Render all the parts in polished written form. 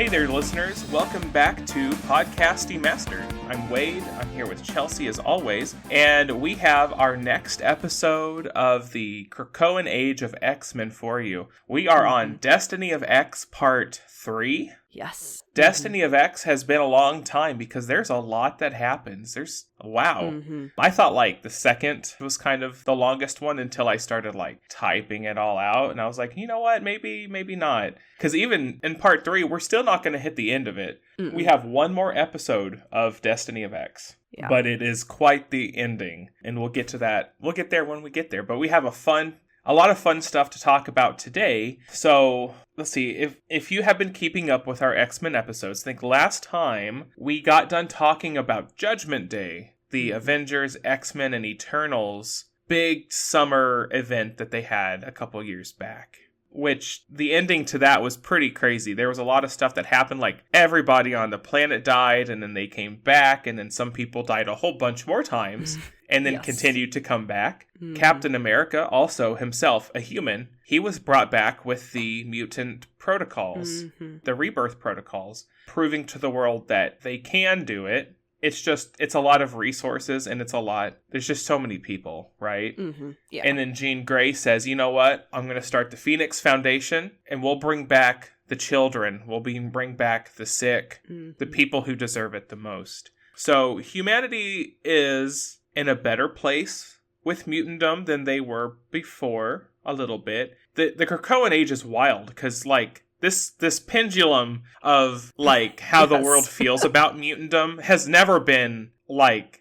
Hey there, listeners. Welcome back to Podcast Demastered. I'm Wade. I'm here with Chelsea as always. And we have our next episode of the Krakoan Age of X-Men for you. We are on Destiny of X Part 3. Yes. Destiny of X has been a long time because there's a lot that happens. Wow. I thought the second was kind of the longest one until I started typing it all out. And I was like, you know what? Maybe not. Because even in part 3, we're still not going to hit the end of it. We have one more episode of Destiny of X. Yeah. But it is quite the ending. And we'll get to that. We'll get there when we get there. But we have a lot of fun stuff to talk about today. So let's see, if you have been keeping up with our X-Men episodes, I think last time we got done talking about Judgment Day, the Avengers, X-Men, and Eternals big summer event that they had a couple years back. Which the ending to that was pretty crazy. There was a lot of stuff that happened, everybody on the planet died, and then they came back, and then some people died a whole bunch more times, and then continued to come back. Captain America, also himself a human, he was brought back with the mutant protocols, the rebirth protocols, proving to the world that they can do it. It's a lot of resources, and there's just so many people, right? Yeah. And then Jean Grey says, you know what? I'm going to start the Phoenix Foundation, and we'll bring back the children. We'll bring back the sick, the people who deserve it the most. So humanity is in a better place with mutantdom than they were before, a little bit. The Krakoan Age is wild, because, This pendulum of, how the world feels about mutantdom has never been,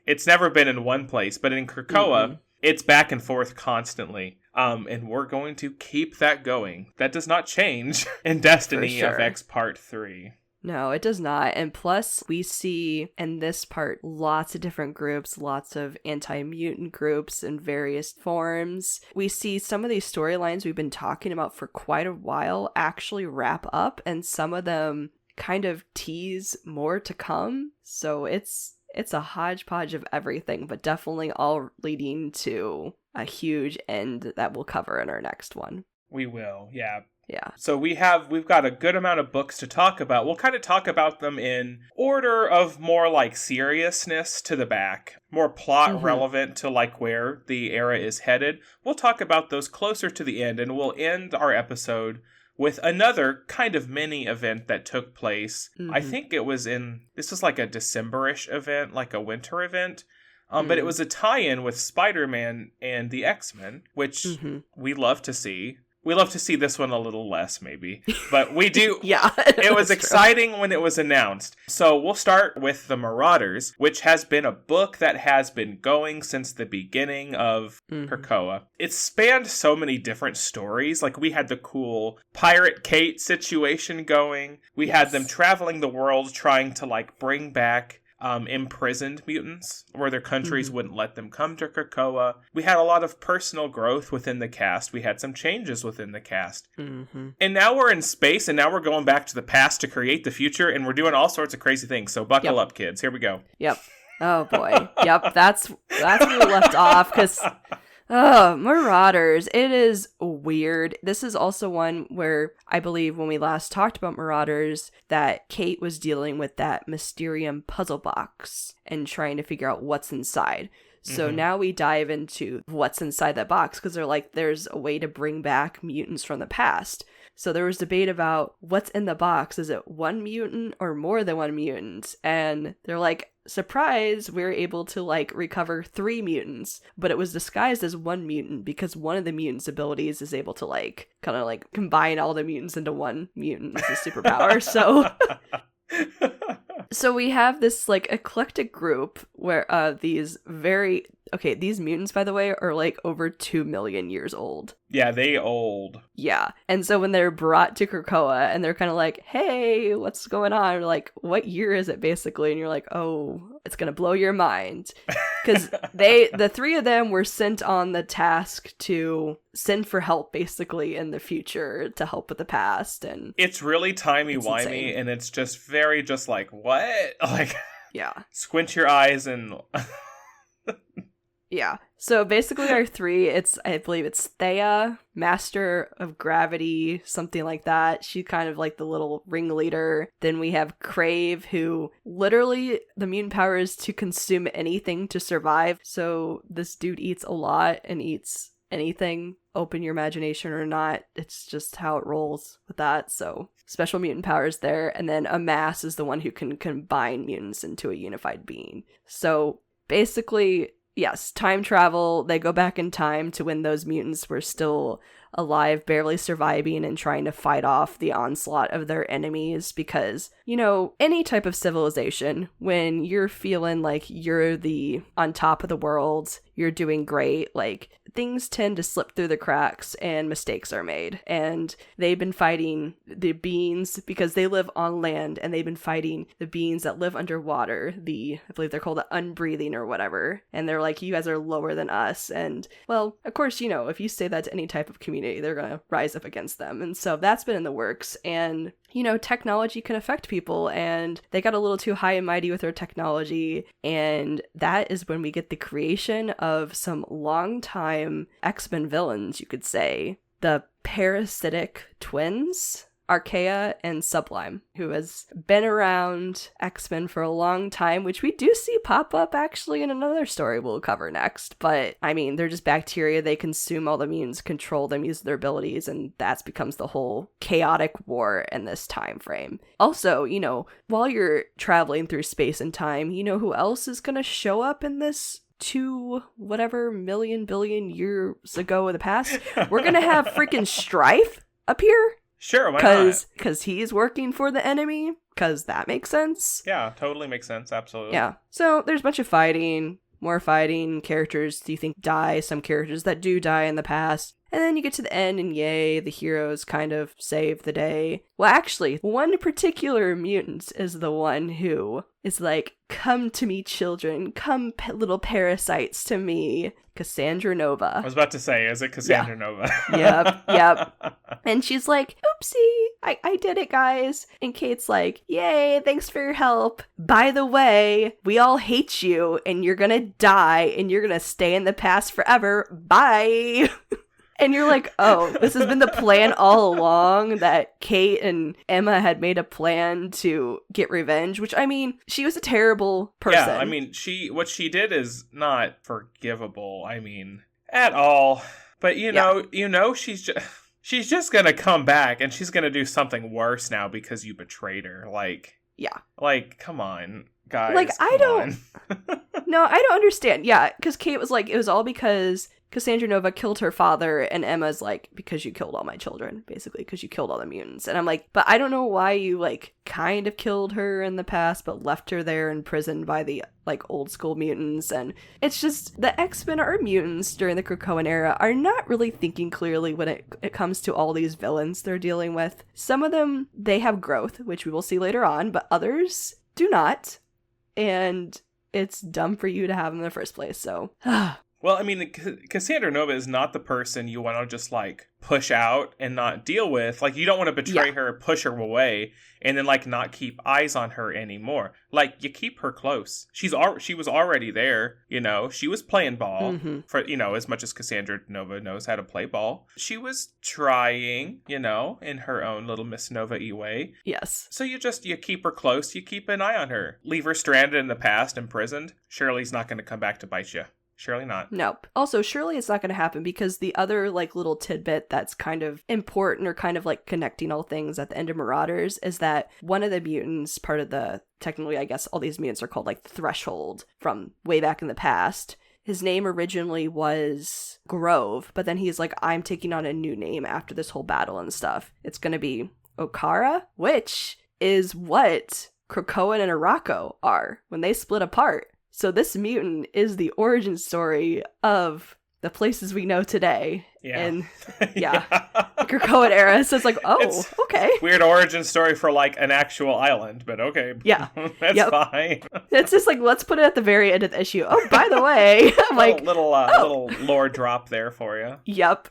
it's never been in one place. But in Krakoa, it's back and forth constantly. And we're going to keep that going. That does not change in Destiny of X Part 3. No, it does not. And plus, we see in this part lots of different groups, lots of anti-mutant groups in various forms. We see some of these storylines we've been talking about for quite a while actually wrap up, and some of them kind of tease more to come. So it's a hodgepodge of everything, but definitely all leading to a huge end that we'll cover in our next one. We will, yeah. Yeah. So we've got a good amount of books to talk about. We'll kind of talk about them in order of more seriousness to the back, more plot relevant to where the era is headed. We'll talk about those closer to the end, and we'll end our episode with another kind of mini event that took place. I think this was a December-ish event, a winter event. But it was a tie-in with Spider-Man and the X-Men, which we love to see. We love to see this one a little less, maybe. But we do. Yeah. It was exciting when it was announced. So we'll start with the Marauders, which has been a book that has been going since the beginning of Krakoa. It's spanned so many different stories. We had the cool Pirate Kate situation going. We had them traveling the world trying to, bring back imprisoned mutants, where their countries wouldn't let them come to Krakoa. We had a lot of personal growth within the cast. We had some changes within the cast. And now we're in space, and now we're going back to the past to create the future, and we're doing all sorts of crazy things. So buckle up, kids. Here we go. Yep. Oh, boy. Yep, that's where we left off, because... Oh, Marauders. It is weird. This is also one where I believe when we last talked about Marauders that Kate was dealing with that Mysterium puzzle box and trying to figure out what's inside. So now we dive into what's inside that box, because they're there's a way to bring back mutants from the past. So there was debate about what's in the box. Is it one mutant or more than one mutant? And they're surprise, we're able to recover 3 mutants, but it was disguised as one mutant because one of the mutants' abilities is able to combine all the mutants into one mutant as a superpower. So we have this eclectic group where these mutants, by the way, are over 2 million years old. Yeah, they old. Yeah. And so when they're brought to Krakoa and they're kind of hey, what's going on? What year is it basically? And you're oh, it's going to blow your mind. Because the 3 of them were sent on the task to send for help basically in the future to help with the past. And it's really timey-wimey, and it's just very what? Yeah. Squint your eyes and... Yeah. So basically our three, I believe it's Thea, Master of Gravity, something like that. She's kind of like the little ringleader. Then we have Crave, who literally the mutant power is to consume anything to survive. So this dude eats a lot and eats anything, open your imagination or not. It's just how it rolls with that. So special mutant powers there. And then Amass is the one who can combine mutants into a unified being. So basically, yes, time travel. They go back in time to when those mutants were still alive, barely surviving and trying to fight off the onslaught of their enemies. Because, you know, any type of civilization, when you're feeling like you're on top of the world, you're doing great, like, things tend to slip through the cracks and mistakes are made. And they've been fighting the beings because they live on land, and they've been fighting the beings that live underwater. I believe they're called the unbreathing or whatever. And they're like, you guys are lower than us. And, well, of course, you know, if you say that to any type of community, they're going to rise up against them. And so that's been in the works. And, you know, technology can affect people, and they got a little too high and mighty with their technology. And that is when we get the creation of some longtime X-Men villains, you could say. The parasitic twins, Archaea and Sublime, who has been around X-Men for a long time, which we do see pop up actually in another story we'll cover next. But, I mean, they're just bacteria. They consume all the mutants, control them, use their abilities, and that becomes the whole chaotic war in this time frame. Also, you know, while you're traveling through space and time, you know who else is going to show up in this 2 whatever million billion years ago in the past? We're going to have freaking Strife appear. Sure, why not? Because he's working for the enemy, because that makes sense. Yeah, totally makes sense, absolutely. Yeah, so there's a bunch of fighting, more fighting, characters do you think die, some characters that do die in the past. And then you get to the end, and yay, the heroes kind of save the day. Well, actually, one particular mutant is the one who is like, come to me, children. Come, little parasites, to me. Cassandra Nova. I was about to say, is it Cassandra Nova? Yep. And she's like, oopsie, I did it, guys. And Kate's like, yay, thanks for your help. By the way, we all hate you, and you're gonna die, and you're gonna stay in the past forever. Bye. And you're like, oh, this has been the plan all along, that Kate and Emma had made a plan to get revenge, which, I mean, she was a terrible person. Yeah, I mean, what she did is not forgivable, I mean, at all. But, you know, she's just gonna come back, and she's gonna do something worse now because you betrayed her. Like, yeah. Like, come on, guys. Like, No, I don't understand. Yeah, because Kate was like, it was all because Cassandra Nova killed her father, and Emma's like, because you killed all my children, basically, because you killed all the mutants. And I'm like, but I don't know why you, like, kind of killed her in the past, but left her there in prison by the, like, old school mutants. And it's just, the X-Men are mutants during the Krakoan era are not really thinking clearly when it comes to all these villains they're dealing with. Some of them, they have growth, which we will see later on, but others do not. And it's dumb for you to have them in the first place, so... Well, I mean, Cassandra Nova is not the person you want to just, like, push out and not deal with. Like, you don't want to betray her, push her away, and then, like, not keep eyes on her anymore. Like, you keep her close. She was already there, you know. She was playing ball, for, you know, as much as Cassandra Nova knows how to play ball. She was trying, you know, in her own little Miss Nova-y way. Yes. So you keep her close, you keep an eye on her. Leave her stranded in the past, imprisoned. Shirley's not going to come back to bite you. Surely not. Nope. Also, surely it's not going to happen because the other, like, little tidbit that's kind of important or kind of, like, connecting all things at the end of Marauders is that one of the mutants, part of the, technically, I guess all these mutants are called, like, Threshold from way back in the past. His name originally was Grove, but then he's like, I'm taking on a new name after this whole battle and stuff. It's going to be Okara, which is what Krakoan and Arakko are when they split apart. So this mutant is the origin story of the places we know today. Yeah. And the Krakoan era. So it's like, it's okay. Weird origin story for, like, an actual island, but okay. Yeah. That's fine. It's just like, let's put it at the very end of the issue. Oh, by the way. I'm like, little lore drop there for you. Yep.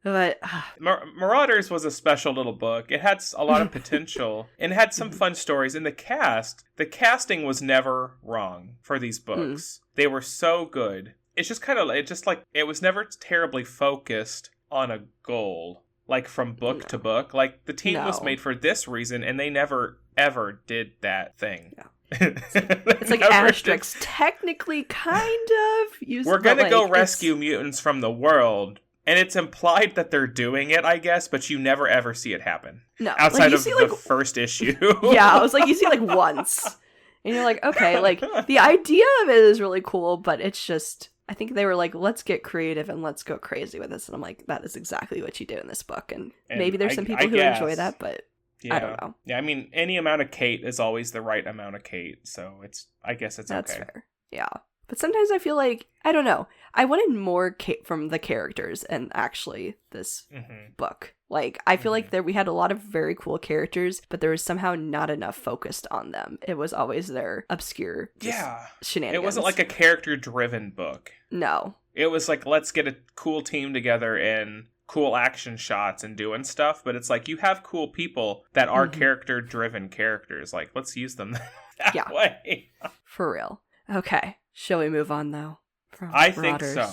But Marauders was a special little book. It had a lot of potential and it had some fun stories. And the casting was never wrong for these books. They were so good. It's just kind of, it was never terribly focused on a goal, like from book to book. Like, the team was made for this reason, and they never, ever did that thing. Yeah. It's like Asterix, technically, kind of. We're going to go rescue mutants from the world. And it's implied that they're doing it, I guess, but you never ever see it happen. No. Outside of the first issue. Yeah, I was like, you see once. And you're like, okay, the idea of it is really cool, but it's just, I think they were like, let's get creative and let's go crazy with this. And I'm like, that is exactly what you do in this book. And maybe there's some people who enjoy that, but I don't know. Yeah, I mean, any amount of Kate is always the right amount of Kate. So I guess it's That's okay. That's fair. Yeah. But sometimes I feel like, I don't know, I wanted more from the characters in actually this book. Like, I feel like we had a lot of very cool characters, but there was somehow not enough focused on them. It was always their obscure shenanigans. It wasn't like a character-driven book. No. It was like, let's get a cool team together and cool action shots and doing stuff, but it's like, you have cool people that are character-driven characters. Like, let's use them that way. For real. Okay. Shall we move on, though? I think so.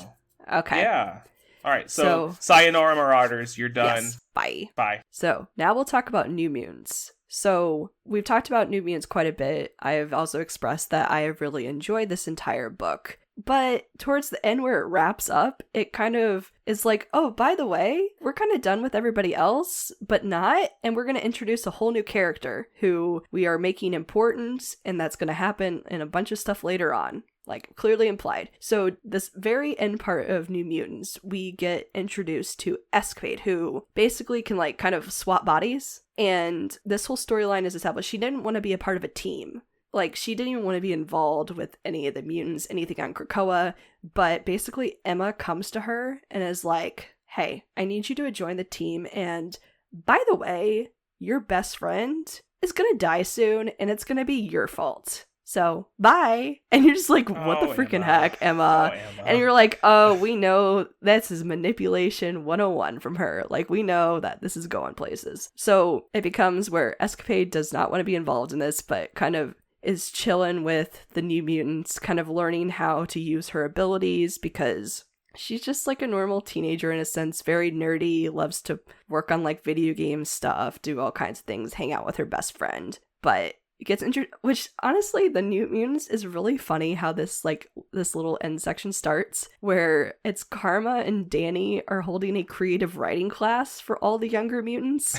Okay. Yeah. All right. So sayonara, Marauders. You're done. Yes. Bye. Bye. So now we'll talk about New Mutants. So we've talked about New Mutants quite a bit. I have also expressed that I have really enjoyed this entire book. But towards the end where it wraps up, it kind of is like, oh, by the way, we're kind of done with everybody else, but not. And we're going to introduce a whole new character who we are making important. And that's going to happen in a bunch of stuff later on. Like, clearly implied. So this very end part of New Mutants, we get introduced to X-E, who basically can, like, kind of swap bodies. And this whole storyline is established. She didn't want to be a part of a team. Like, she didn't even want to be involved with any of the mutants, anything on Krakoa. But basically, Emma comes to her and is like, hey, I need you to join the team. And by the way, your best friend is going to die soon, and it's going to be your fault. So, bye. And you're just like, what the freaking heck, Emma? And you're like, oh, we know this is manipulation 101 from her. Like, we know that this is going places. So it becomes where X-E does not want to be involved in this, but kind of is chilling with the New Mutants, kind of learning how to use her abilities because she's just like a normal teenager in a sense, very nerdy, loves to work on like video game stuff, do all kinds of things, hang out with her best friend. But it gets which honestly, the New Mutants is really funny how this little end section starts where it's Karma and Danny are holding a creative writing class for all the younger mutants.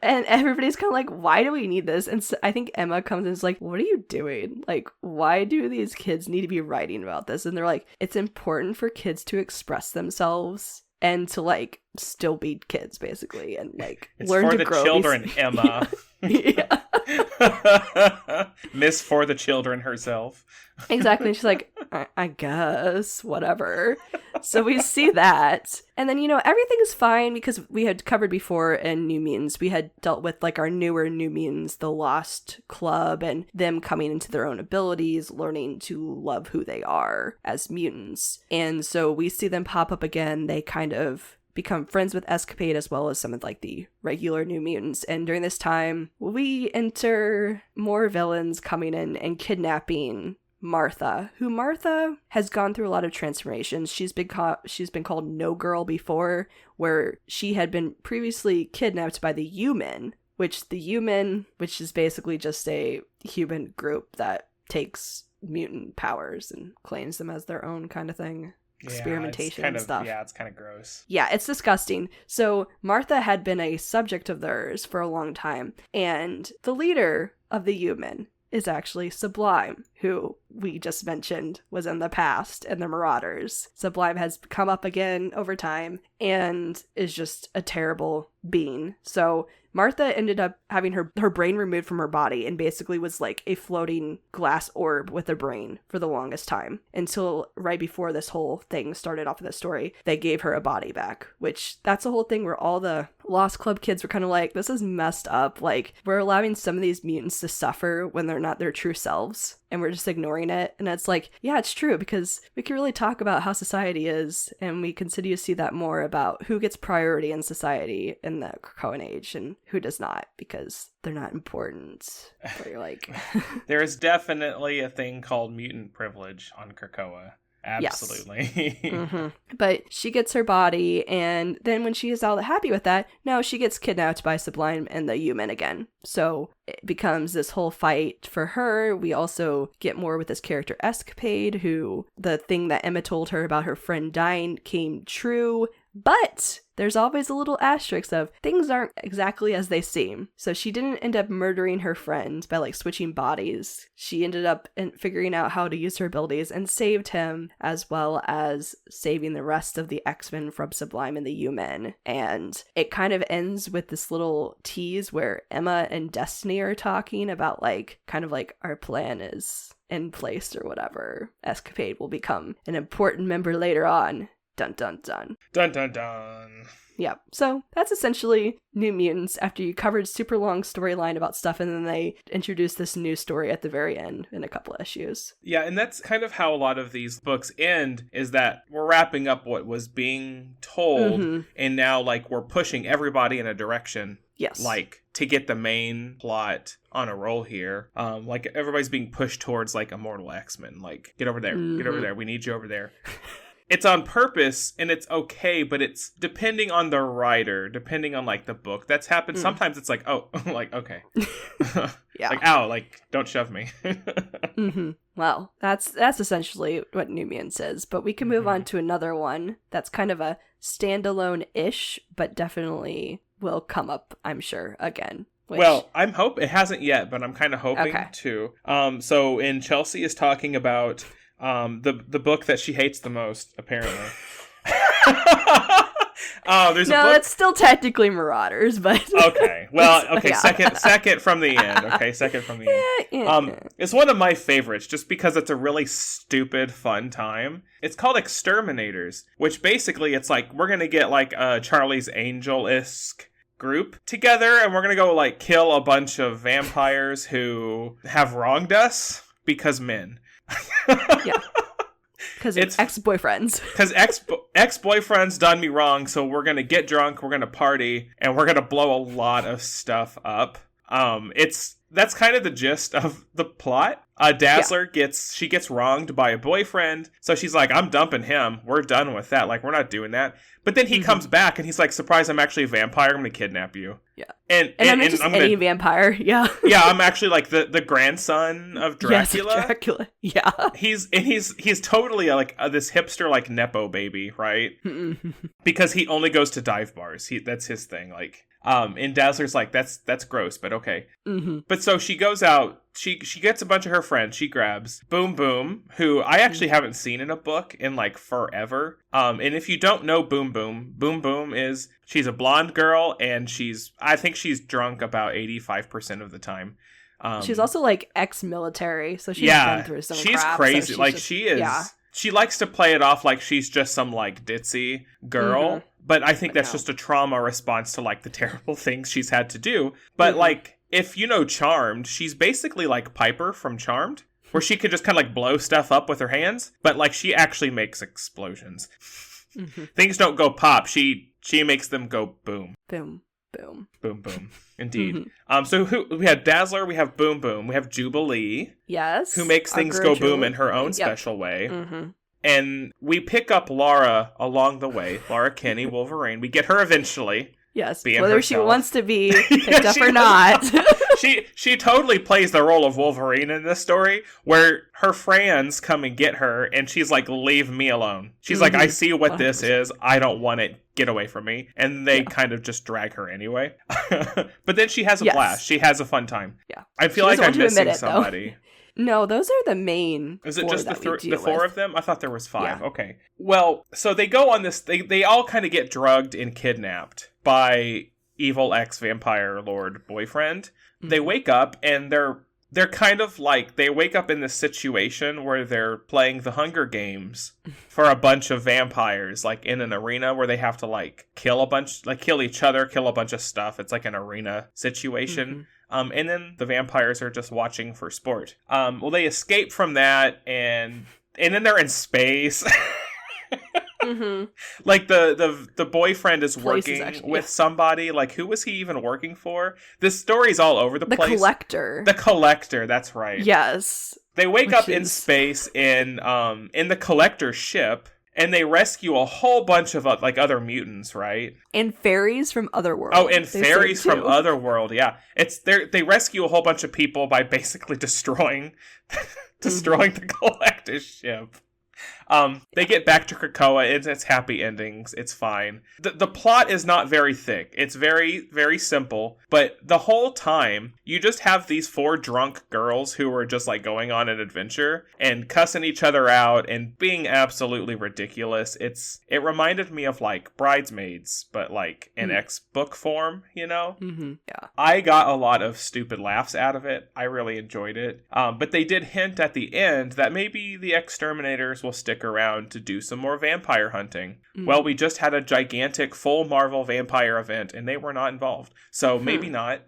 And everybody's kind of like, why do we need this? And so I think Emma comes and is like, what are you doing? Like, why do these kids need to be writing about this? And they're like, it's important for kids to express themselves and to like still be kids basically and like it's learn for to the grow. Children, Emma. Yeah. Miss for the children herself. Exactly. She's like, I guess, whatever. So we see that. And then, everything is fine because we had covered before in New Mutants. We had dealt with like our newer New Mutants, the Lost Club, and them coming into their own abilities, learning to love who they are as mutants. And so we see them pop up again. They kind of become friends with X-E as well as some of like the regular New Mutants. And during this time, we enter more villains coming in and kidnapping Martha, who Martha has gone through a lot of transformations. She's been called No Girl before, where she had been previously kidnapped by the Human, which is basically just a human group that takes mutant powers and claims them as their own kind of thing. Experimentation and stuff. Yeah, it's kind of gross. Yeah, it's disgusting. So Martha had been a subject of theirs for a long time, and the leader of the Human is actually Sublime, who we just mentioned was in the past in the Marauders. Sublime has come up again over time and is just a terrible being. So Martha ended up having her brain removed from her body and basically was like a floating glass orb with a brain for the longest time until right before this whole thing started off in the story, they gave her a body back, which that's the whole thing where all the Lost Club kids were kind of like, this is messed up. Like, we're allowing some of these mutants to suffer when they're not their true selves. and we're just ignoring it. And it's like, yeah, it's true, because we can really talk about how society is, and we continue to see that more about who gets priority in society in the Krakoan age and who does not, because they're not important. But you're like... There is definitely a thing called mutant privilege on Krakoa. Absolutely. Yes. Mm-hmm. But she gets her body, and then when she is all happy with that, now she gets kidnapped by Sublime and the human again. So it becomes this whole fight for her. We also get more with this character Escapade, who the thing that Emma told her about her friend dying came true. But there's always a little asterisk of things aren't exactly as they seem. So she didn't end up murdering her friend by like switching bodies. She ended up figuring out how to use her abilities and saved him, as well as saving the rest of the X-Men from Sublime and the Human. And it kind of ends with this little tease where Emma and Destiny are talking about like kind of like our plan is in place or whatever. Escapade will become an important member later on. Dun dun dun. Dun dun dun. Yeah, so that's essentially New Mutants after you covered super long storyline about stuff, and then they introduced this new story at the very end in a couple of issues. Yeah, and that's kind of how a lot of these books end, is that we're wrapping up what was being told, and now like we're pushing everybody in a direction. Yes. Like to get the main plot on a roll here. Like everybody's being pushed towards like Immortal X-Men. Like, get over there, get over there, we need you over there. It's on purpose and it's okay, but it's depending on the writer, depending on like the book. That's happened. Sometimes it's like, oh, like, okay. Yeah. Like, ow, like, don't shove me. Well, that's essentially what New Mutants is, but we can move on to another one that's kind of a standalone-ish, but definitely will come up, I'm sure, again. Well, it hasn't yet, but I'm kind of hoping to. So in Chelsea is talking about the book that she hates the most, apparently. There's a book. It's still technically Marauders, but okay. Well, okay. Yeah. Second from the end. Okay, second from the end. It's one of my favorites, just because it's a really stupid, fun time. It's called X-Terminators, which basically it's like we're gonna get like a Charlie's Angel-esque group together, and we're gonna go like kill a bunch of vampires who have wronged us because men. Yeah. Because it's ex-boyfriends. Because ex-boyfriends done me wrong, so we're going to get drunk, we're going to party, and we're going to blow a lot of stuff up. That's kind of the gist of the plot. Dazzler gets wronged by a boyfriend, so she's like, I'm dumping him. We're done with that. Like, we're not doing that. But then he comes back, and he's like, surprise, I'm actually a vampire. I'm going to kidnap you. Yeah. And I'm not just any vampire. Yeah. Yeah, I'm actually like the grandson of Dracula. Yes, Dracula. Yeah. He's totally like this hipster like nepo baby, right? Because he only goes to dive bars. That's his thing. Like, and Dazzler's like, that's gross, but okay. But so she goes out. She gets a bunch of her friends. She grabs Boom Boom, who I actually haven't seen in a book in like forever. And if you don't know Boom Boom is she's a blonde girl, and I think she's drunk about 85% of the time. She's also like ex-military, so she's been through some she's crap, crazy. so like she is. Yeah. She likes to play it off like she's just some like ditzy girl. But I think that's just a trauma response to like the terrible things she's had to do. But like, if you know Charmed, she's basically like Piper from Charmed, where she could just kind of like blow stuff up with her hands. But like, she actually makes explosions. Things don't go pop. She makes them go boom. Boom. Boom. Boom, boom. Indeed. So we have Dazzler, we have Boom Boom, we have Jubilee. Yes. Who makes things go boom in her own special way. And we pick up Laura along the way. Laura Kinney, Wolverine. We get her eventually. Yes, whether she wants to be picked up or not. She totally plays the role of Wolverine in this story, where her friends come and get her, and she's like, leave me alone. She's like, I see what 100%. This is. I don't want it. Get away from me. And they kind of just drag her anyway. But then she has a blast. She has a fun time. Yeah. I feel like I'm missing somebody. No, those are the main. Is it just the four of them? I thought there was 5. Yeah. Okay. Well, so they go on this. They all kind of get drugged and kidnapped by evil ex-vampire lord boyfriend. They wake up and they're kind of like, they wake up in this situation where they're playing the Hunger Games for a bunch of vampires, like in an arena where they have to like kill each other, kill a bunch of stuff. It's like an arena situation. And then the vampires are just watching for sport. Well, they escape from that, and then they're in space. Mm-hmm. Like the boyfriend is working with somebody. Like, who was he even working for? This story's all over the place. The Collector, that's right. Yes. They wake up in space in the Collector's ship, and they rescue a whole bunch of like other mutants, right? And fairies from Otherworld. Oh, and fairies from Otherworld, yeah. They rescue a whole bunch of people by basically destroying the Collector's ship. They get back to Krakoa. It's happy endings. It's fine. The plot is not very thick. It's very, very simple. But the whole time, you just have these 4 drunk girls who are just like going on an adventure and cussing each other out and being absolutely ridiculous. It reminded me of like Bridesmaids, but like in X book form, you know? Mm-hmm. Yeah. I got a lot of stupid laughs out of it. I really enjoyed it. But they did hint at the end that maybe the X-Terminators will stick around to do some more vampire hunting. Well, we just had a gigantic full Marvel vampire event and they were not involved. So maybe not.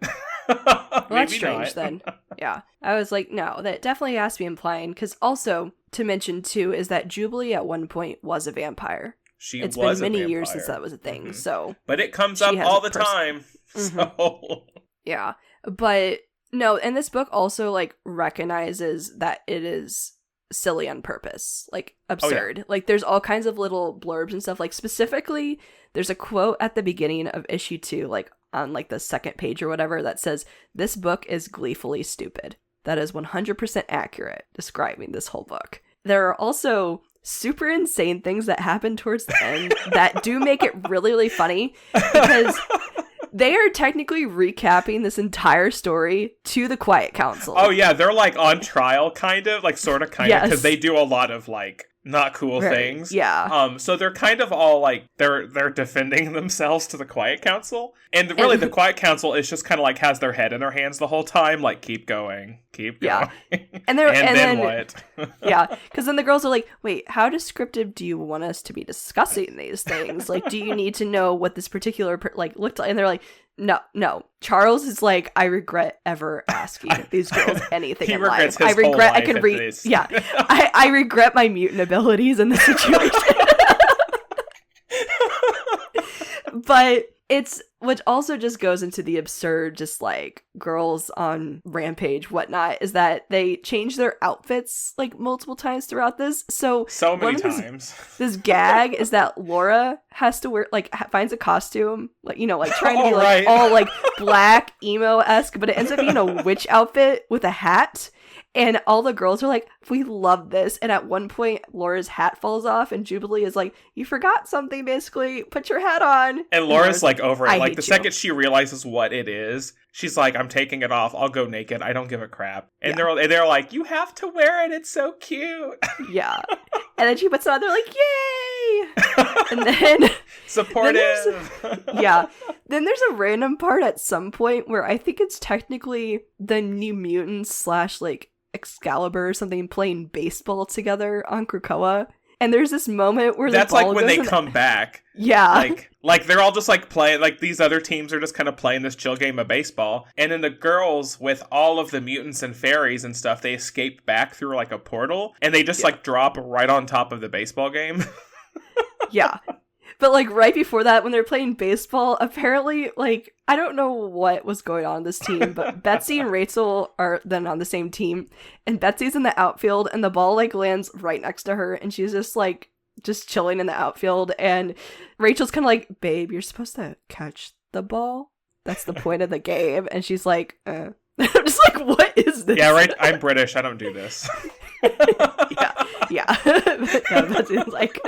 Well, that's strange then. Yeah. I was like, no, that definitely has to be implying, because also to mention too is that Jubilee at one point was a vampire. It's been many years since that was a thing. So, but it comes up all the time. So yeah, but no, and this book also like recognizes that it is silly on purpose, like absurd. Like there's all kinds of little blurbs and stuff. Like specifically, there's a quote at the beginning of issue 2, like on like the second page or whatever, that says, "This book is gleefully stupid." That is 100% accurate, describing this whole book. There are also super insane things that happen towards the end that do make it really, really funny, because they are technically recapping this entire story to the Quiet Council. Oh yeah, they're like on trial, kind of, like sort of, kind of, because they do a lot of like not cool things. Yeah. So they're kind of all like they're defending themselves to the Quiet Council, and really the Quiet Council is just kind of like has their head in their hands the whole time, like keep going. Yeah. And then what? Yeah, because then the girls are like, wait, how descriptive do you want us to be discussing these things? Like, do you need to know what this particular looked like? And they're like, no. Charles is like, I regret ever asking these girls anything in life. I regret I can read. Yeah, I regret my mutant abilities in this situation. But it's, which also just goes into the absurd, just like girls on rampage, whatnot, is that they change their outfits like multiple times throughout this. So many times. This gag is that Laura has to wear, like, finds a costume, like, you know, like trying to be like all like black emo-esque, but it ends up being a witch outfit with a hat. And all the girls are like, we love this. And at one point, Laura's hat falls off, and Jubilee is like, you forgot something, basically. Put your hat on. And Laura's like over it. Like, the second she realizes what it is, she's like, I'm taking it off. I'll go naked. I don't give a crap. And they're like, you have to wear it. It's so cute. Yeah. And then she puts it on. They're like, yay! And then... Supportive. Then there's a random part at some point where I think it's technically the New Mutants / like Excalibur or something playing baseball together on Krakoa. And there's this moment where that's like when they come back. Yeah. Like they're all just like playing, like these other teams are just kind of playing this chill game of baseball. And then the girls with all of the mutants and fairies and stuff, they escape back through like a portal, and they just like drop right on top of the baseball game. Yeah. But, like, right before that, when they're playing baseball, apparently, like, I don't know what was going on in this team, but Betsy and Rachel are then on the same team, and Betsy's in the outfield, and the ball, like, lands right next to her, and she's just, like, just chilling in the outfield, and Rachel's kind of like, babe, you're supposed to catch the ball? That's the point of the game. And she's like, I'm just like, what is this? Yeah, right, I'm British, I don't do this. Yeah, Betsy's like...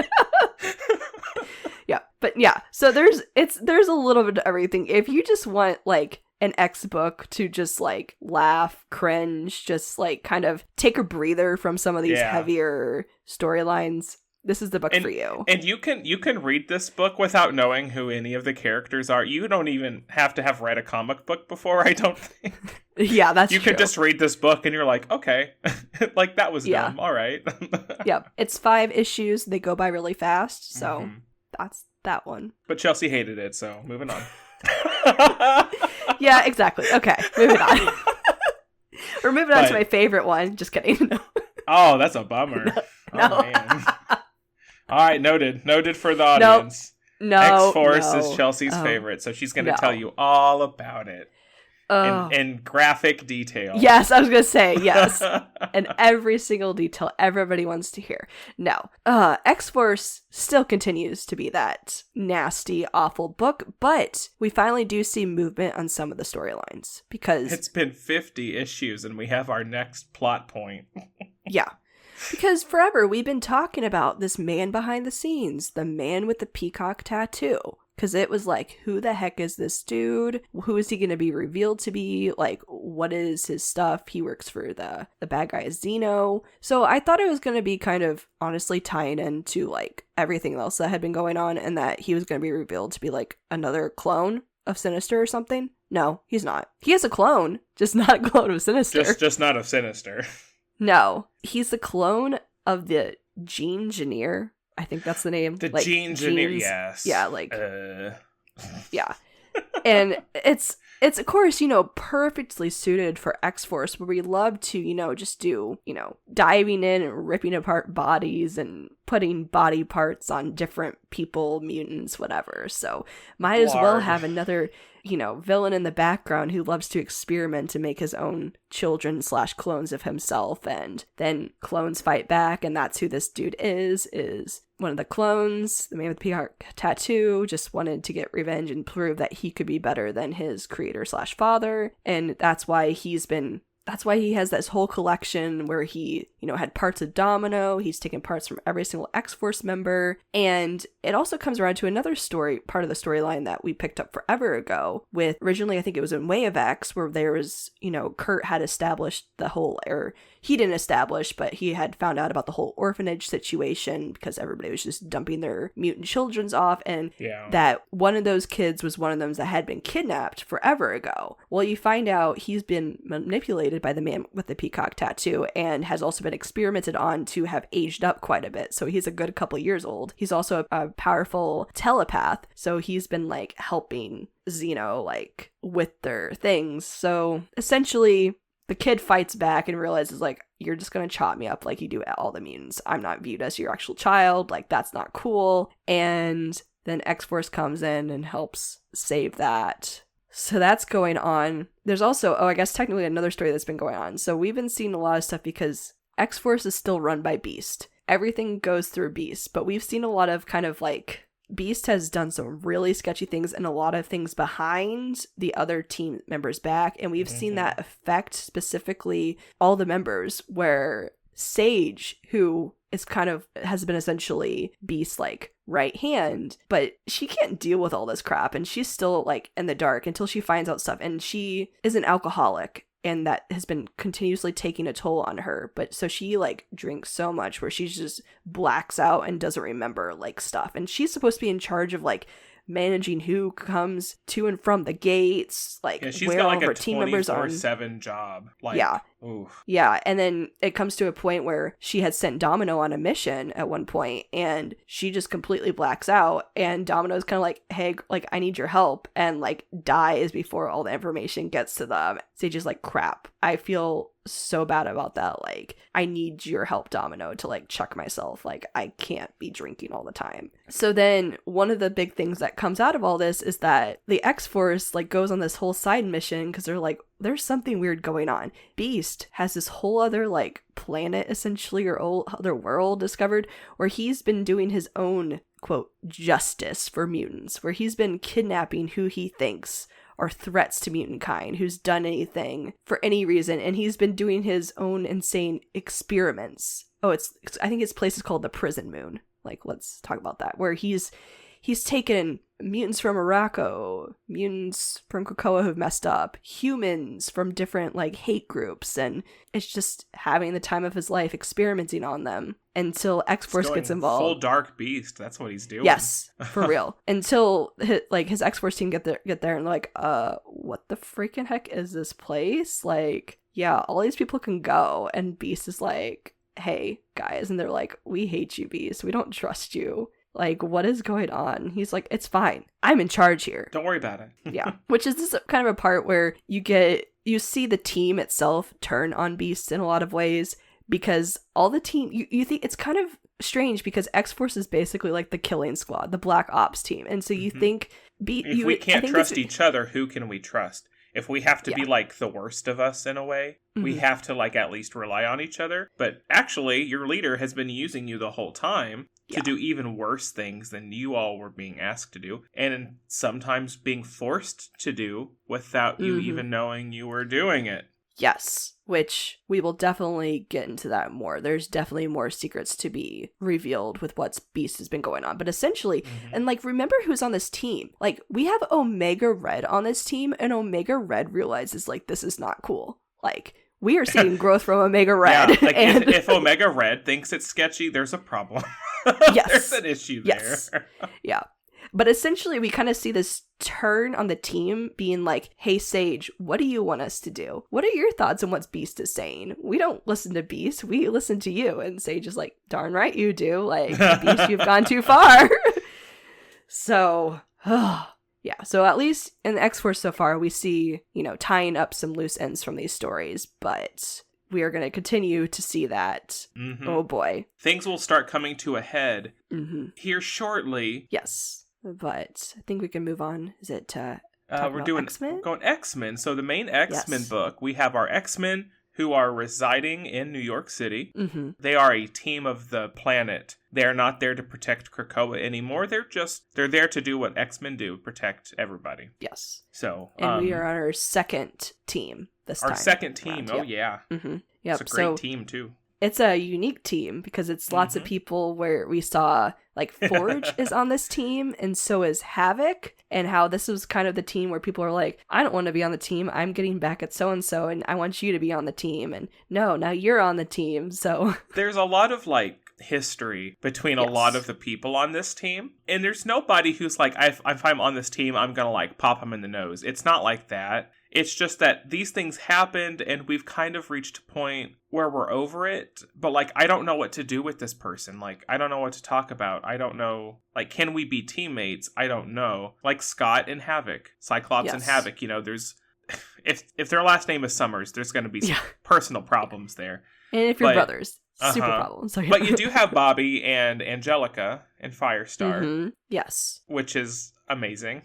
Yeah, but yeah, so there's a little bit of everything. If you just want like an X book to just like laugh, cringe, just like kind of take a breather from some of these heavier storylines, this is the book for you. And you can read this book without knowing who any of the characters are. You don't even have to have read a comic book before, I don't think. Yeah, that's true. You can just read this book and you're like, okay, like that was dumb. All right. Yeah, it's 5 issues. They go by really fast, so... That's that one. But Chelsea hated it, so moving on. Yeah, exactly. Okay, moving on. We're moving on to my favorite one. Just kidding. Oh, that's a bummer. No. Oh, man. All right, noted for the audience. No. X-Force is Chelsea's favorite, so she's going to tell you all about it. In graphic detail. Yes, I was going to say, yes. And every single detail everybody wants to hear. No. X-Force still continues to be that nasty, awful book, but we finally do see movement on some of the storylines, because... It's been 50 issues, and we have our next plot point. Yeah. Because forever we've been talking about this man behind the scenes, the man with the peacock tattoo. Because it was like, who the heck is this dude? Who is he going to be revealed to be? Like, what is his stuff? He works for the bad guy Zeno. So I thought it was going to be kind of honestly tying into like everything else that had been going on, and that he was going to be revealed to be like another clone of Sinister or something. No, he's not. He is a clone, just not a clone of Sinister. Just not of Sinister. No, he's the clone of the Gene Engineer. I think that's the name. The like, Gene Engineer, yes. Yeah, like... Yeah. And it's of course, perfectly suited for X-Force, where we love to, just do, diving in and ripping apart bodies and putting body parts on different people, mutants, whatever. So might as well have another... villain in the background who loves to experiment and make his own children / clones of himself, and then clones fight back, and that's who this dude is one of the clones, the man with the peacock tattoo, just wanted to get revenge and prove that he could be better than his creator / father, and that's why he has this whole collection where he, had parts of Domino. He's taken parts from every single X-Force member. And it also comes around to another part of the storyline that we picked up forever ago with, originally, I think it was in Way of X, where there was, Kurt had established the whole, or he didn't establish, but he had found out about the whole orphanage situation because everybody was just dumping their mutant children off, and that one of those kids was one of them that had been kidnapped forever ago. Well, you find out he's been manipulated by the man with the peacock tattoo and has also been experimented on to have aged up quite a bit. So he's a good couple years old. He's also a powerful telepath. So he's been like helping Zeno like with their things. So essentially the kid fights back and realizes like, you're just going to chop me up like you do all the mutants. I'm not viewed as your actual child. Like, that's not cool. And then X-Force comes in and helps save that. So that's going on. There's also, I guess technically another story that's been going on. So we've been seeing a lot of stuff because X-Force is still run by Beast. Everything goes through Beast, but we've seen a lot of kind of like, Beast has done some really sketchy things and a lot of things behind the other team members' back, and we've seen that affect specifically all the members, where Sage, who is kind of has been essentially Beast's like right hand, but she can't deal with all this crap, and she's still like in the dark until she finds out stuff, and she is an alcoholic, and that has been continuously taking a toll on her. But so she like drinks so much where she just blacks out and doesn't remember like stuff, and she's supposed to be in charge of like managing who comes to and from the gates, like she's where got all like of her a team members are. 24/7 job. Like, yeah. Oof. Yeah, and then it comes to a point where she had sent Domino on a mission at one point, and she just completely blacks out, and Domino's kind of like, hey, like, I need your help, and like dies before all the information gets to them. Sage's like, crap, I feel so bad about that. Like, I need your help, Domino, to like check myself. Like, I can't be drinking all the time. So then one of the big things that comes out of all this is that the X-Force like goes on this whole side mission because they're like, there's something weird going on. Beast has this whole other like planet essentially, or other world discovered, where he's been doing his own quote justice for mutants, where he's been kidnapping who he thinks are threats to mutant kind, who's done anything for any reason, and he's been doing his own insane experiments. I think his place is called the Prison Moon. Like, let's talk about that, where he's taken mutants from Morocco, mutants from Krakoa who've messed up, humans from different like hate groups, and it's just having the time of his life experimenting on them until X-Force gets involved. Full dark Beast, that's what he's doing. Yes, for real. Until his X-Force team get there and they're like, what the freaking heck is this place? Like, yeah, all these people can go, and Beast is like, hey guys, and they're like, we hate you, Beast, we don't trust you. Like, what is going on? He's like, it's fine. I'm in charge here. Don't worry about it. Yeah. Which is this kind of a part where you see the team itself turn on Beast in a lot of ways, because all the team, you think it's kind of strange because X-Force is basically like the killing squad, the Black Ops team. And so you think... If we can't trust each other, who can we trust? If we have to be like the worst of us in a way, we have to like at least rely on each other. But actually, your leader has been using you the whole time to do even worse things than you all were being asked to do. And sometimes being forced to do without you even knowing you were doing it. Yes, which we will definitely get into that more. There's definitely more secrets to be revealed with what's Beast has been going on. But essentially, and like, remember who's on this team. Like, we have Omega Red on this team, and Omega Red realizes, like, this is not cool. Like, we are seeing growth from Omega Red. Yeah, like, and... if Omega Red thinks it's sketchy, there's a problem. Yes. There's an issue there. Yes. Yeah. But essentially, we kind of see this turn on the team being like, hey, Sage, what do you want us to do? What are your thoughts on what Beast is saying? We don't listen to Beast. We listen to you. And Sage is like, darn right you do. Like, Beast, you've gone too far. So, yeah. So at least in the X-Force so far, we see, tying up some loose ends from these stories. But we are going to continue to see that. Oh, boy. Things will start coming to a head here shortly. Yes. But I think we can move on. Is it we're doing X-Men? Going X-Men. So the main X-Men book, we have our X-Men who are residing in New York City. They are a team of the planet. They are not there to protect Krakoa anymore. They're there to do what X-Men do, protect everybody. Yes. So and we are on our second team this time. Our second team. Around. Oh yeah. Yep. It's a great team too. It's a unique team because it's lots of people where we saw, like, Forge is on this team, and so is Havoc, and how this was kind of the team where people are like, I don't want to be on the team, I'm getting back at so-and-so, and I want you to be on the team, and no, now you're on the team, so... There's a lot of, like, history between a lot of the people on this team, and there's nobody who's like, if I'm on this team, I'm gonna, like, pop him in the nose. It's not like that. It's just that these things happened and we've kind of reached a point where we're over it. But, like, I don't know what to do with this person. Like, I don't know what to talk about. I don't know. Like, can we be teammates? I don't know. Like Scott and Havoc. Cyclops and Havoc. There's... If their last name is Summers, there's going to be some personal problems there. And if you're brothers, super problems. So, But you do have Bobby and Angelica and Firestar. Yes. Which is amazing.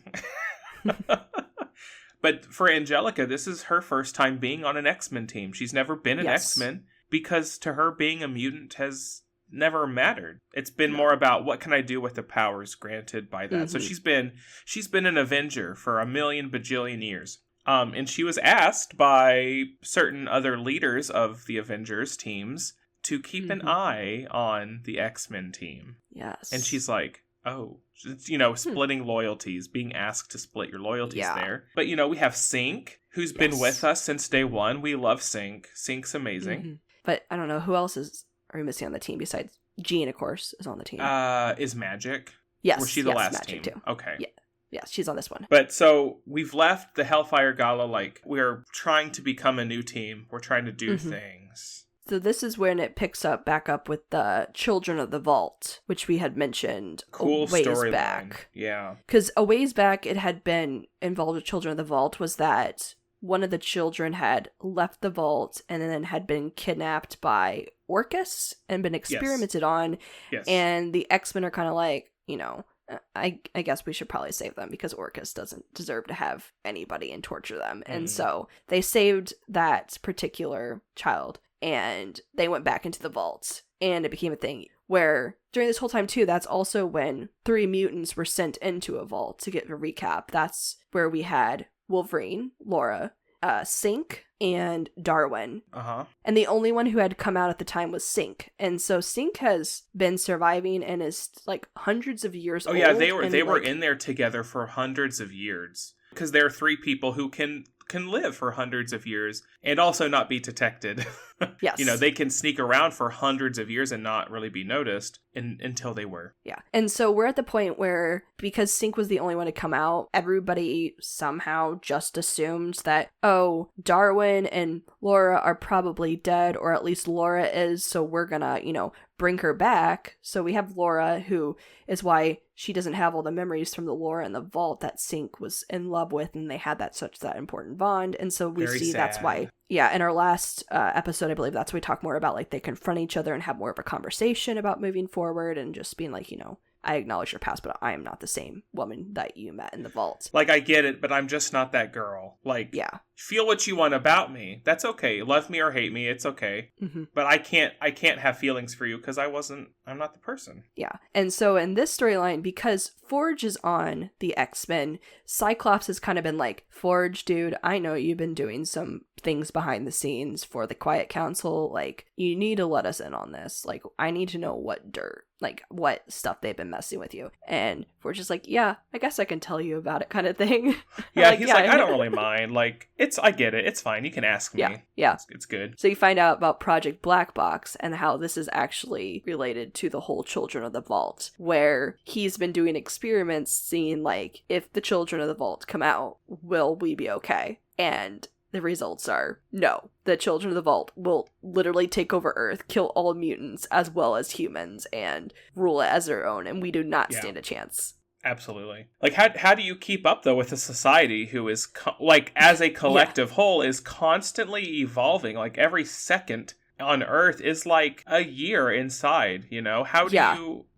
But for Angelica, this is her first time being on an X-Men team. She's never been an X-Men because to her being a mutant has never mattered. It's been more about what can I do with the powers granted by that. So she's been an Avenger for a million bajillion years. And she was asked by certain other leaders of the Avengers teams to keep an eye on the X-Men team. Yes. And she's like, oh, splitting loyalties, being asked to split your loyalties there. But, we have Sync, who's been with us since day one. We love Sync. Sync's amazing. But I don't know, who else are we missing on the team besides Jean, of course, is on the team. Is Magic? Yes. Was she the last Magic team? Too. Okay. Yeah. Yeah, she's on this one. But so we've left the Hellfire Gala, like, we're trying to become a new team. We're trying to do things. So this is when it picks back up with the Children of the Vault, which we had mentioned a ways back. Yeah. Because a ways back it had been involved with Children of the Vault was that one of the children had left the vault and then had been kidnapped by Orcus and been experimented on. Yes. And the X-Men are kind of like, I guess we should probably save them because Orcus doesn't deserve to have anybody and torture them. And so they saved that particular child. And they went back into the vault, and it became a thing where during this whole time, too, that's also when 3 mutants were sent into a vault. To get a recap, that's where we had Wolverine, Laura, Sync, and Darwin. And the only one who had come out at the time was Sync. And so Sync has been surviving and is, like, hundreds of years old. Oh, yeah, they were in there together for hundreds of years. Because there are 3 people who can live for hundreds of years and also not be detected. Yes. You know, they can sneak around for hundreds of years and not really be noticed until they were. Yeah. And so we're at the point where, because Sync was the only one to come out, everybody somehow just assumed that, oh, Darwin and Laura are probably dead, or at least Laura is, so we're gonna, bring her back. So we have Laura, who is why she doesn't have all the memories from the Laura in the vault that Sync was in love with, and they had that important bond. And so we Very see sad. That's why, in our last episode, I believe that's why we talk more about, like, they confront each other and have more of a conversation about moving forward and just being like, I acknowledge your past, but I am not the same woman that you met in the vault. Like, I get it, but I'm just not that girl. Like, yeah. Feel what you want about me. That's okay. Love me or hate me. It's okay. Mm-hmm. But I can't have feelings for you because I'm not the person. Yeah. And so in this storyline, because Forge is on the X-Men, Cyclops has kind of been like, Forge, dude, I know you've been doing some things behind the scenes for the Quiet Council. Like, you need to let us in on this. Like, I need to know what stuff they've been messing with you. And Forge is like, yeah, I guess I can tell you about it, kind of thing. Yeah, like, he's like, I don't really mind. Like, I get it. It's fine. You can ask me. Yeah. It's good. So you find out about Project Black Box and how this is actually related to the whole Children of the Vault, where he's been doing experiments seeing, like, if the Children of the Vault come out, will we be okay? And the results are no. The Children of the Vault will literally take over Earth, kill all mutants as well as humans, and rule it as their own, and we do not stand a chance. Absolutely. Like, how do you keep up, though, with a society who is, as a collective whole, is constantly evolving? Like, every second on Earth is like a year inside,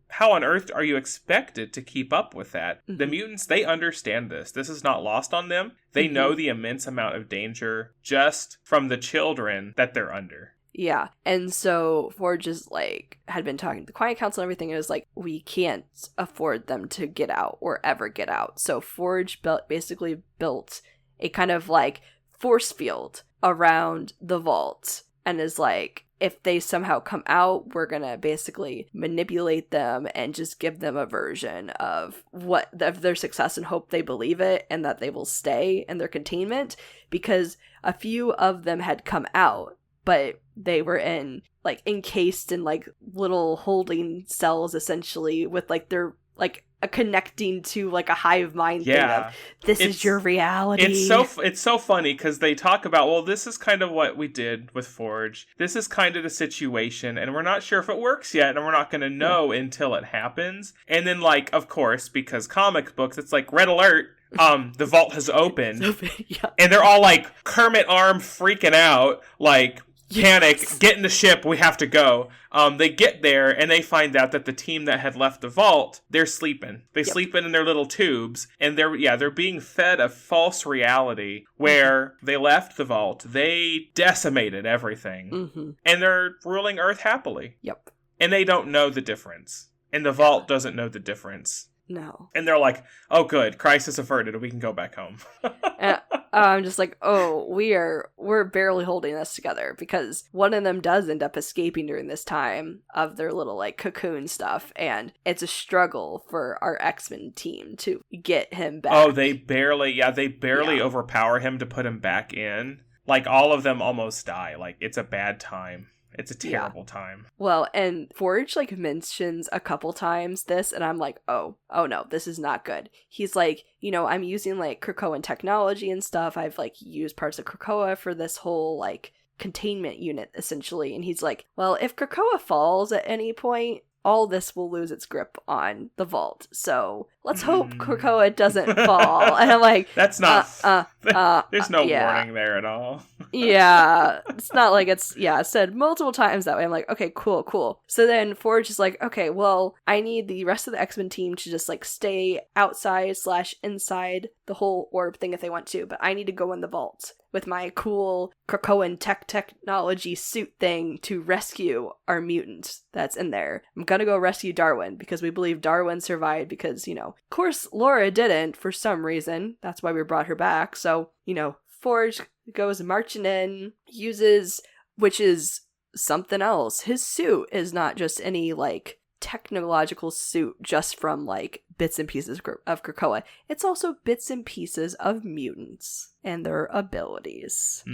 How on earth are you expected to keep up with that? Mm-hmm. The mutants, they understand this. This is not lost on them. They know the immense amount of danger just from the children that they're under. Yeah, and so Forge is like, had been talking to the Quiet Council and everything, and it was like, we can't afford them to get out or ever get out. So Forge basically built a kind of like force field around the vault, and is like, if they somehow come out, we're gonna basically manipulate them and just give them a version of their success and hope they believe it and that they will stay in their containment, because a few of them had come out, but they were encased in like little holding cells, essentially, with like their like a connecting to like a hive mind thing of, this is your reality. It's so funny because they talk about, well, this is kind of what we did with Forge. This is kind of the situation, and we're not sure if it works yet, and we're not going to know until it happens. And then, like, of course, because comic books, it's like, red alert. The vault has opened. And they're all like Kermit arm freaking out, like, panic, get in the ship, we have to go. They get there and they find out that the team that had left the vault, they're sleeping. They sleeping in their little tubes, and they're being fed a false reality where they left the vault, they decimated everything, and they're ruling Earth happily. Yep. And they don't know the difference. And the vault doesn't know the difference. No. And they're like, oh good, crisis averted, we can go back home. I'm just like, oh, we're barely holding this together, because one of them does end up escaping during this time of their little like cocoon stuff, and it's a struggle for our X-Men team to get him back. Oh, they barely overpower him to put him back in. Like, all of them almost die. Like, it's a bad time. It's a terrible time. Well, and Forge, like, mentions a couple times this, and I'm like, oh no, this is not good. He's like, I'm using, like, Krakoan technology and stuff. I've, like, used parts of Krakoa for this whole, like, containment unit, essentially. And he's like, well, if Krakoa falls at any point, all this will lose its grip on the vault. So let's hope Krakoa doesn't fall. And I'm like, that's not. There's no warning there at all. Yeah, it's not like it's said multiple times that way. I'm like, okay, cool. So then Forge is like, okay, well, I need the rest of the X-Men team to just like stay outside / inside the whole orb thing if they want to, but I need to go in the vault with my cool Krakoan technology suit thing to rescue our mutant that's in there. I'm gonna go rescue Darwin because we believe Darwin survived because, of course Laura didn't for some reason. That's why we brought her back. So, Forge goes marching in, which is something else. His suit is not just any, like, technological suit just from, like, bits and pieces of Krakoa. It's also bits and pieces of mutants and their abilities.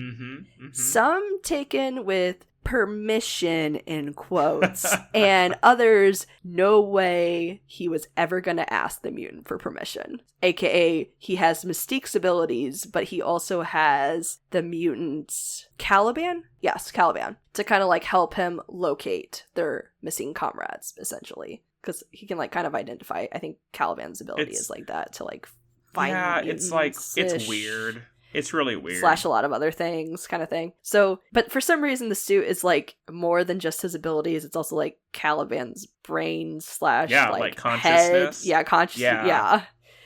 Some taken with permission in quotes, and others, no way he was ever going to ask the mutant for permission. AKA, he has Mystique's abilities, but he also has the mutant's Caliban? Yes, Caliban. To kind of like help him locate their missing comrades, essentially. Because he can like kind of identify, I think Caliban's ability is like that, to like find mutants. It's like, it's weird. It's really weird. Slash a lot of other things kind of thing. So, but for some reason the suit is like more than just his abilities. It's also like Caliban's brain slash like consciousness. Head. Yeah, consciousness.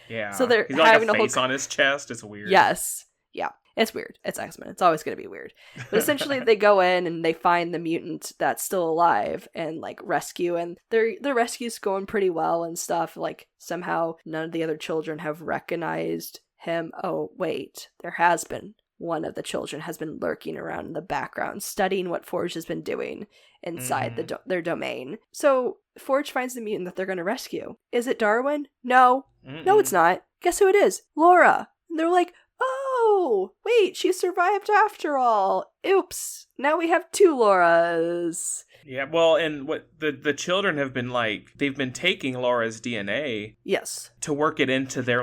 Yeah. So they're he's got having like a face on his chest. It's weird. Yes. Yeah. It's weird. It's X-Men. It's always going to be weird. But essentially they go in and they find the mutant that's still alive and like rescue, and their rescue's going pretty well and stuff. Like somehow none of the other children have recognized him. Oh, wait. There has been. One of the children has been lurking around in the background, studying what Forge has been doing inside their domain. So Forge finds the mutant that they're going to rescue. Is it Darwin? No. No, it's not. Guess who it is? Laura. And they're like, oh, wait, she survived after all. Oops. Now we have 2 Lauras. Yeah, well, and what the children have been like, they've been taking Laura's DNA. Yes. To work it into their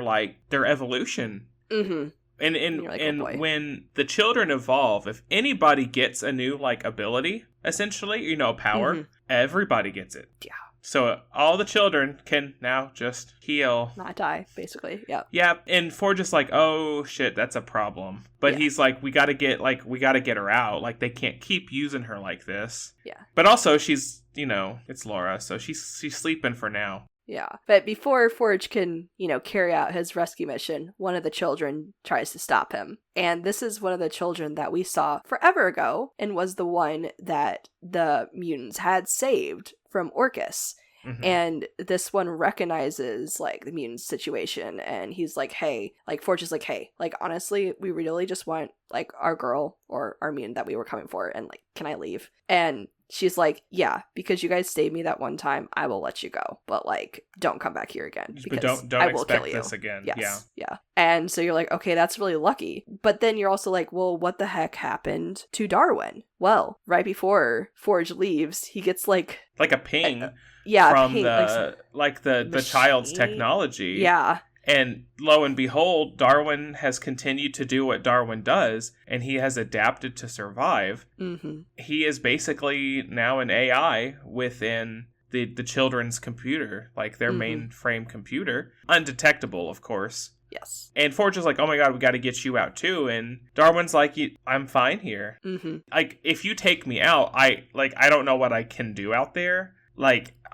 evolution. Mm-hmm. And like, when the children evolve, if anybody gets a new ability, essentially, power, everybody gets it. Yeah. So all the children can now just heal. Not die, basically. Yeah. Yeah, and Forge is like, oh shit, that's a problem. But he's like, we gotta get her out. Like, they can't keep using her like this. Yeah. But also she's, it's Laura, so she's sleeping for now. Yeah. But before Forge can, carry out his rescue mission, one of the children tries to stop him. And this is one of the children that we saw forever ago and was the one that the mutants had saved from Orcus. Mm-hmm. And this one recognizes the mutant situation, and he's like, hey, Forge is like, hey, honestly, we really just want our girl or our mutant that we were coming for, and can I leave? And she's like, yeah, because you guys saved me that one time, I will let you go, but don't come back here again, because don't I will kill you. This again. Yes. Yeah. And so you're like, okay, that's really lucky. But then you're also like, well, what the heck happened to Darwin? Well, right before Forge leaves, he gets like a ping. From ping, the child's technology. Yeah. And lo and behold, Darwin has continued to do what Darwin does, and he has adapted to survive. Mm-hmm. He is basically now an AI within the children's computer, their mainframe computer. Undetectable, of course. Yes. And Forge is like, oh my god, we got to get you out too. And Darwin's like, I'm fine here. Mm-hmm. If you take me out, I don't know what I can do out there.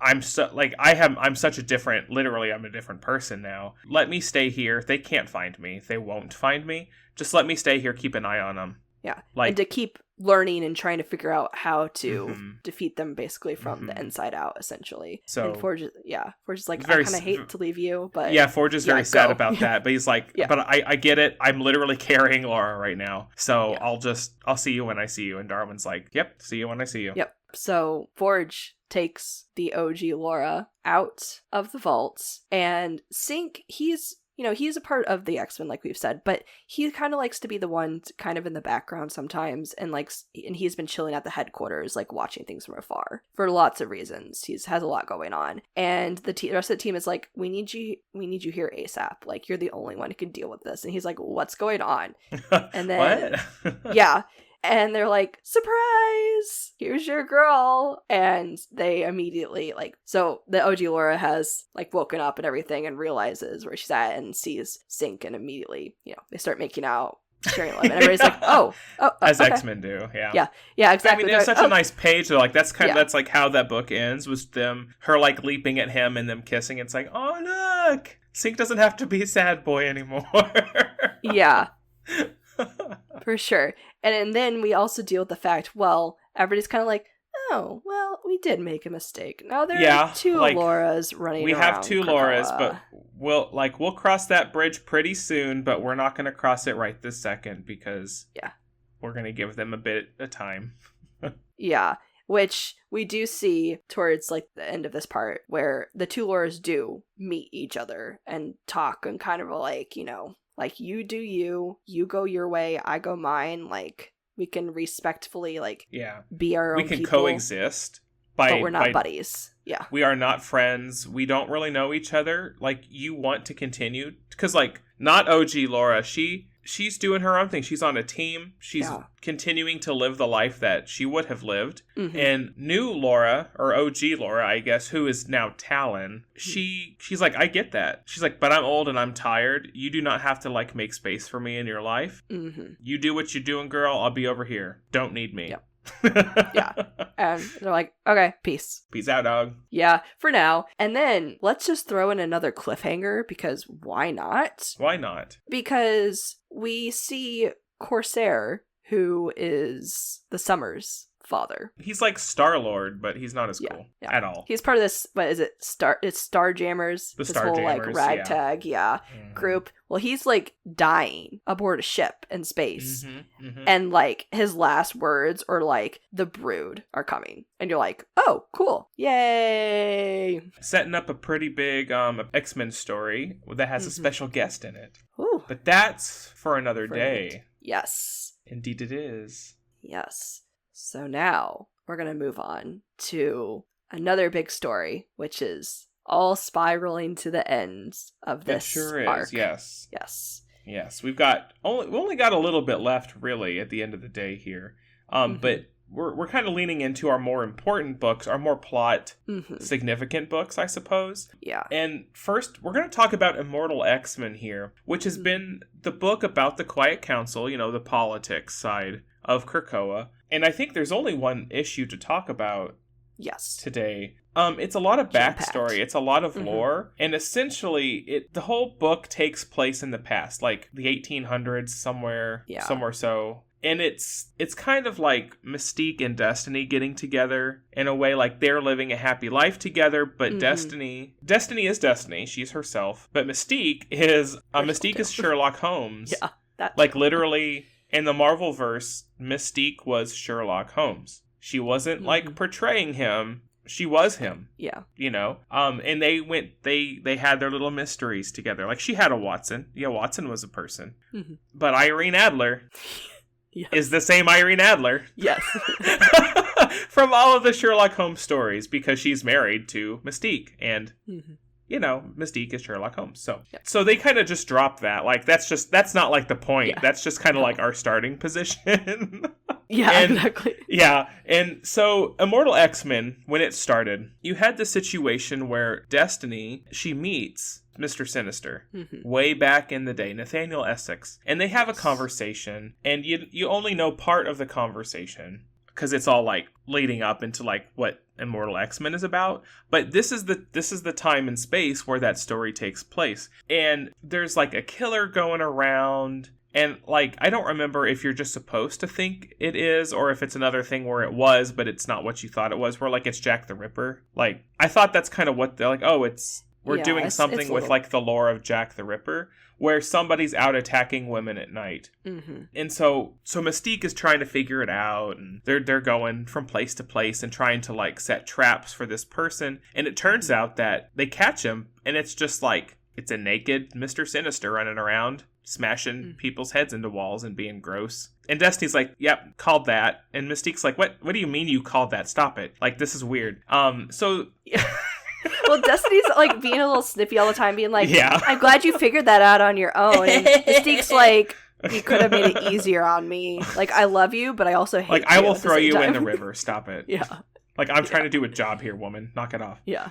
I'm such a different, literally, I'm a different person now. Let me stay here. They can't find me. They won't find me. Just let me stay here. Keep an eye on them. Yeah. And to keep learning and trying to figure out how to defeat them basically from the inside out, essentially. So, and Forge is like, I kind of hate to leave you, but... Yeah, Forge is very sad about that, but he's like, but I get it. I'm literally carrying Laura right now. So I'll see you when I see you. And Darwin's like, yep, see you when I see you. Yep. So Forge takes the OG Laura out of the vaults, and Sync, he's a part of the X-Men, like we've said, but he kind of likes to be the one kind of in the background sometimes, and he's been chilling at the headquarters, watching things from afar for lots of reasons. He has a lot going on, and the rest of the team is like, we need you here ASAP. You're the only one who can deal with this. And he's like, what's going on? And then what? Yeah. And they're like, surprise, here's your girl. And they immediately, so the OG Laura has, woken up and everything and realizes where she's at and sees Sync, and immediately, they start making out, sharing love. And everybody's like, oh as okay. X-Men do, yeah. Yeah, exactly. I mean, it's such a nice page. They're like, that's how that book ends, was her, leaping at him and them kissing. It's like, oh, look, Sync doesn't have to be a sad boy anymore. Yeah. For sure. And then we also deal with the fact, well, everybody's kind of like, oh, well, we did make a mistake. Now there are 2 Lauras running around. We have 2 Krakoa. Lauras, but we'll cross that bridge pretty soon, but we're not going to cross it right this second because we're going to give them a bit of time. Yeah, which we do see towards the end of this part where the 2 Lauras do meet each other and talk and kind of you do you go your way, I go mine, We can respectfully, like, yeah, be our own we can people, coexist. but we're not buddies. Yeah. We are not friends. We don't really know each other. Like, you want to continue. Because, like, not OG Laura. She's doing her own thing. She's on a team. She's continuing to live the life that she would have lived. Mm-hmm. And new Laura, or OG Laura, I guess, who is now Talon, she's like, I get that. She's like, but I'm old and I'm tired. You do not have to, like, make space for me in your life. Mm-hmm. You do what you're doing, girl. I'll be over here. Don't need me. Yep. Yeah. And they're like, okay, peace out, dog. Yeah, for now. And then let's just throw in another cliffhanger, because why not? Because we see Corsair, who is the Summers father. He's like Star-Lord, but he's not as cool at all. He's part of this, what is it? It's Starjammers. The Starjammers, like ragtag, group. Well, he's like dying aboard a ship in space. Mm-hmm, mm-hmm. And like his last words are like, the Brood are coming. And you're like, oh, cool. Yay. Setting up a pretty big X-Men story that has a special guest in it. Ooh. But that's for another day. Yes. Indeed it is. Yes. So now we're going to move on to another big story, which is all spiraling to the ends of this arc. Is, yes. Yes. We only got a little bit left, really, at the end of the day here. But we're kind of leaning into our more important books, our more plot significant books, I suppose. Yeah. And first, we're going to talk about Immortal X-Men here, which has been the book about the Quiet Council, the politics side of Krakoa. And I think there's only one issue to talk about today. It's a lot of backstory. It's a lot of lore. And essentially, the whole book takes place in the past, like the 1800s, somewhere so. And it's kind of like Mystique and Destiny getting together in a way, like they're living a happy life together, but Destiny is Destiny. She's herself. But Mystique is Sherlock Holmes. Yeah. Like literally in the Marvel-verse, Mystique was Sherlock Holmes. She wasn't like portraying him. She was him. Yeah. And they had their little mysteries together. Like she had a Watson. Yeah, Watson was a person. Mm-hmm. But Irene Adler is the same Irene Adler. Yes. From all of the Sherlock Holmes stories, because she's married to Mystique. And, Mystique is Sherlock Holmes. So they kind of just drop that. Like, that's not like the point. Yeah. That's just kind of like our starting position. Exactly. Yeah. And so Immortal X-Men, when it started, you had the situation where Destiny, she meets Mr. Sinister way back in the day, Nathaniel Essex, and they have a conversation, and you only know part of the conversation because it's all like leading up into like what Immortal X-Men is about. But this is the time and space where that story takes place, and there's like a killer going around. And, like, I don't remember if you're just supposed to think it is, or if it's another thing where it was, but it's not what you thought it was, where, like, it's Jack the Ripper. Like, I thought that's kind of what they're like, we're doing something with, like, the lore of Jack the Ripper, where somebody's out attacking women at night. Mm-hmm. And so Mystique is trying to figure it out, and they're going from place to place and trying to, like, set traps for this person. And it turns out that they catch him, and it's just, like, it's a naked Mr. Sinister running around, smashing people's heads into walls and being gross. And Destiny's like, yep, called that. And Mystique's like, what do you mean you called that? Stop it. Like, this is weird. Well, Destiny's like being a little snippy all the time, being like, I'm glad you figured that out on your own. And Mystique's like, you could have made it easier on me. Like, I love you, but I also hate you. Like, I will throw you in the river. Stop it. Yeah. Like, I'm trying to do a job here, woman. Knock it off. Yeah.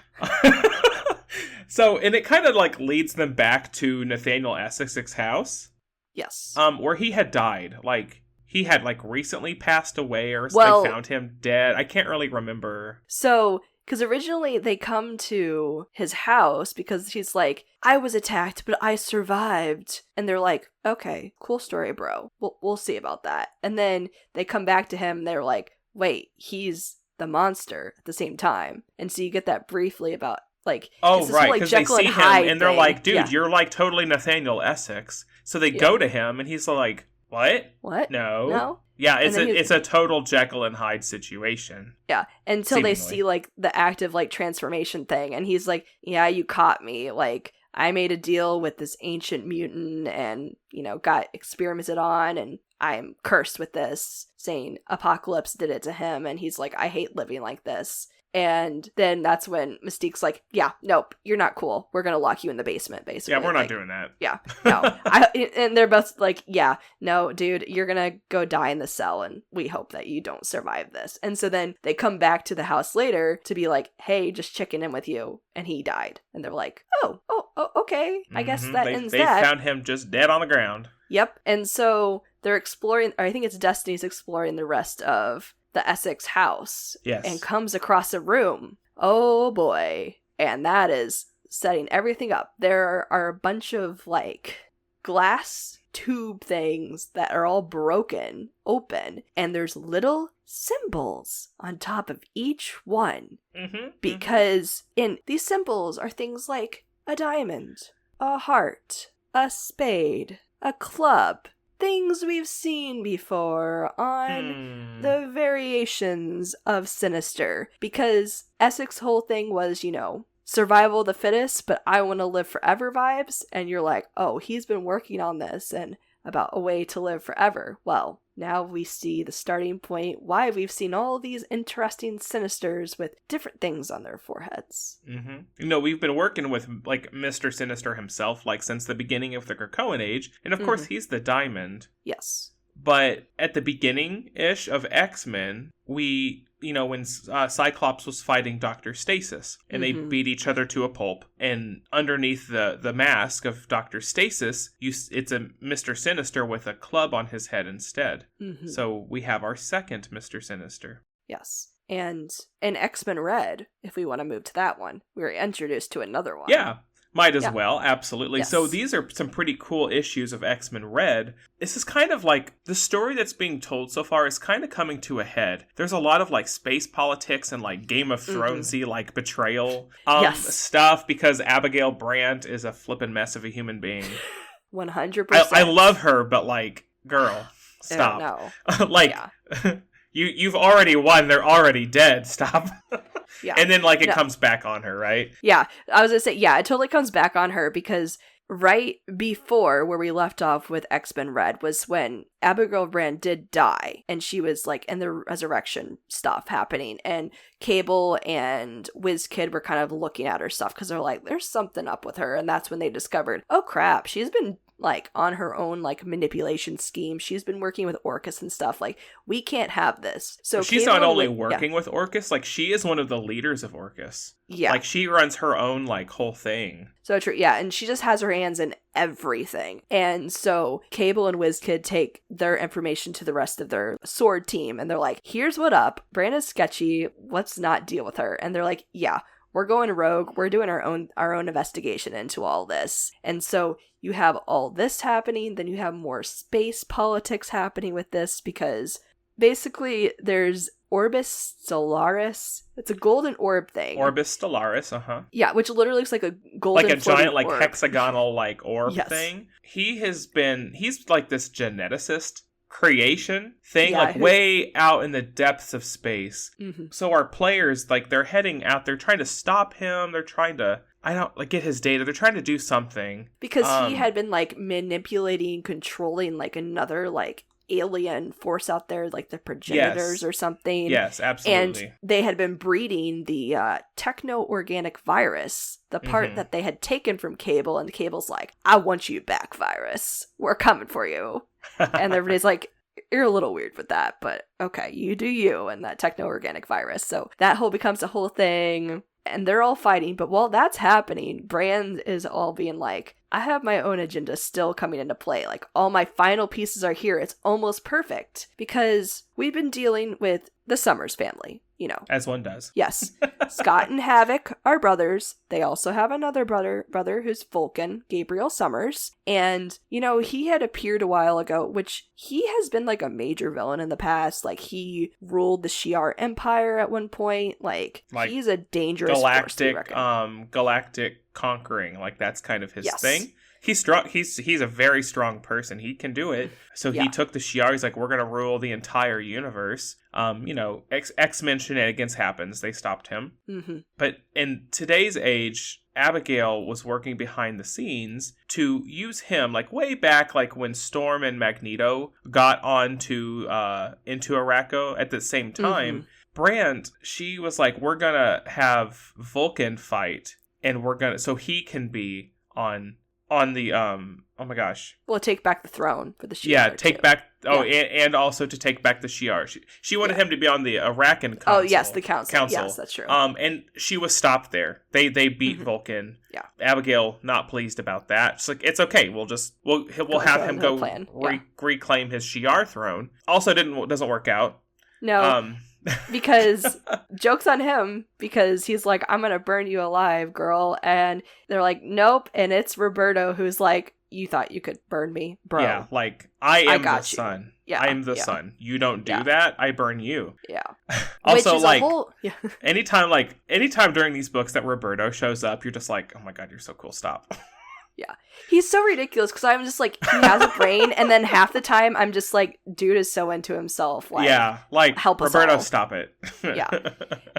So, and it kind of like leads them back to Nathaniel Essex's house. Yes. Where he had died. Like, he had like recently passed away, or they found him dead. I can't really remember. So, because originally they come to his house because he's like, I was attacked, but I survived. And they're like, okay, cool story, bro. We'll see about that. And then they come back to him and they're like, wait, he's the monster at the same time. And so you get that briefly about like, right, because they see him and they're like, dude, you're like totally Nathaniel Essex. So they go to him and he's like, what? No. Yeah, it's a total Jekyll and Hyde situation. Yeah, until they see like the active like transformation thing, and he's like, yeah, you caught me. Like, I made a deal with this ancient mutant and, got experimented on, and I'm cursed with this, saying Apocalypse did it to him, and he's like, I hate living like this. And then that's when Mystique's like, yeah, nope, you're not cool. We're going to lock you in the basement, basically. Yeah, we're not doing that. Yeah, no. And they're both like, yeah, no, dude, you're going to go die in the cell, and we hope that you don't survive this. And so then they come back to the house later to be like, hey, just checking in with you. And he died. And they're like, oh, okay. I guess that ends that. They found him just dead on the ground. Yep. And so they're exploring, or I think it's Destiny's exploring the rest of the Essex house. Yes. And comes across a room. Oh boy. And that is setting everything up. There are a bunch of glass tube things that are all broken open, and there's little symbols on top of each one. Because in these symbols are things like a diamond, a heart, a spade, a club, things we've seen before on the variations of Sinister. Because Essex's whole thing was, survival of the fittest, but I want to live forever vibes. And you're like, oh, he's been working on this and about a way to live forever. Well, now we see the starting point, why we've seen all these interesting Sinisters with different things on their foreheads. We've been working with Mr. Sinister himself since the beginning of the Krakoan age, and of course he's the diamond. Yes. But at the beginning-ish of X-Men, we, when Cyclops was fighting Dr. Stasis, and they beat each other to a pulp, and underneath the mask of Dr. Stasis, it's a Mr. Sinister with a club on his head instead. So we have our second Mr. Sinister. Yes. And in X-Men Red, if we want to move to that one, we were introduced to another one. Yeah. Might as well, absolutely. Yes. So these are some pretty cool issues of X-Men Red. This is kind of the story that's being told so far is kind of coming to a head. There's a lot of space politics and Game of Thronesy betrayal stuff because Abigail Brandt is a flippin' mess of a human being. 100%. I love her, but girl, stop. No. You've already won. They're already dead. Stop. Yeah. And then it comes back on her, right? Yeah. I was going to say, yeah, it totally comes back on her because right before where we left off with X-Men Red was when Abigail Brand did die, and she was in the resurrection stuff happening, and Cable and WizKid were kind of looking at her stuff because they're like, there's something up with her. And that's when they discovered, oh crap, she's been on her own manipulation scheme. She's been working with Orcus and stuff. We can't have this. So she's not only working with Orcus, she is one of the leaders of Orcus. Yeah. She runs her own whole thing. So true. Yeah, and she just has her hands in everything. And so Cable and WizKid take their information to the rest of their sword team, and they're like, here's what up. Brandon's sketchy. Let's not deal with her. And they're like, yeah, we're going rogue. We're doing our own investigation into all this. And so you have all this happening, then you have more space politics happening with this, because basically there's Orbis Stellaris. It's a golden orb thing. Orbis Stellaris, Yeah, which literally looks like a golden a giant orb. hexagonal orb thing. He's this geneticist creation thing, way out in the depths of space. So our players, they're heading out, they're trying to stop him, they're trying to get his data, they're trying to do something. Because he had been manipulating, controlling another alien force out there, the progenitors or something. Yes, absolutely. And they had been breeding the techno-organic virus, the part that they had taken from Cable, and Cable's like, I want you back, virus. We're coming for you. And everybody's like, you're a little weird with that, but okay, you do you and that techno-organic virus. So that whole becomes a whole thing, and they're all fighting. But while that's happening, Brand is all being like, I have my own agenda still coming into play. All my final pieces are here. It's almost perfect because we've been dealing with the Summers family, As one does. Yes. Scott and Havoc are brothers. They also have another brother who's Vulcan, Gabriel Summers. And, he had appeared a while ago, which he has been a major villain in the past. He ruled the Shi'ar Empire at one point. He's a dangerous force to be reckoned. Galactic conquering. Like, that's kind of his Yes. thing. He's strong. He's a very strong person. He can do it. So he took the Shi'ar. He's like, we're gonna rule the entire universe. X-Men shenanigans happens. They stopped him. Mm-hmm. But in today's age, Abigail was working behind the scenes to use him, like way back, like when Storm and Magneto got into Arakko at the same time. Mm-hmm. Brand, she was like, we're gonna have Vulcan fight, and so he can be on the oh my gosh. Well, take back the throne for the Shi'ar. Yeah, take back. Oh, yeah. and also to take back the Shi'ar. She wanted him to be on the Arakan council. Oh, yes, the council. Yes, that's true. And she was stopped there. They beat Vulcan. Yeah. Abigail not pleased about that. She's like, it's okay. We'll have him go reclaim his Shi'ar throne. Also, doesn't work out. No. Because joke's on him, because he's like, I'm gonna burn you alive, girl, and they're like, nope, and it's Roberto who's like, you thought you could burn me, bro? Yeah, like, I am the you. sun. Yeah, I am the sun. You don't do that, I burn you. Yeah. Also, like, yeah. anytime during these books that Roberto shows up, you're just like, oh my god, you're so cool. Stop. Yeah. He's so ridiculous, because I'm just like, he has a brain, and then half the time I'm just like, dude is so into himself. Like, yeah, like, help us Roberto, all. stop it. Yeah.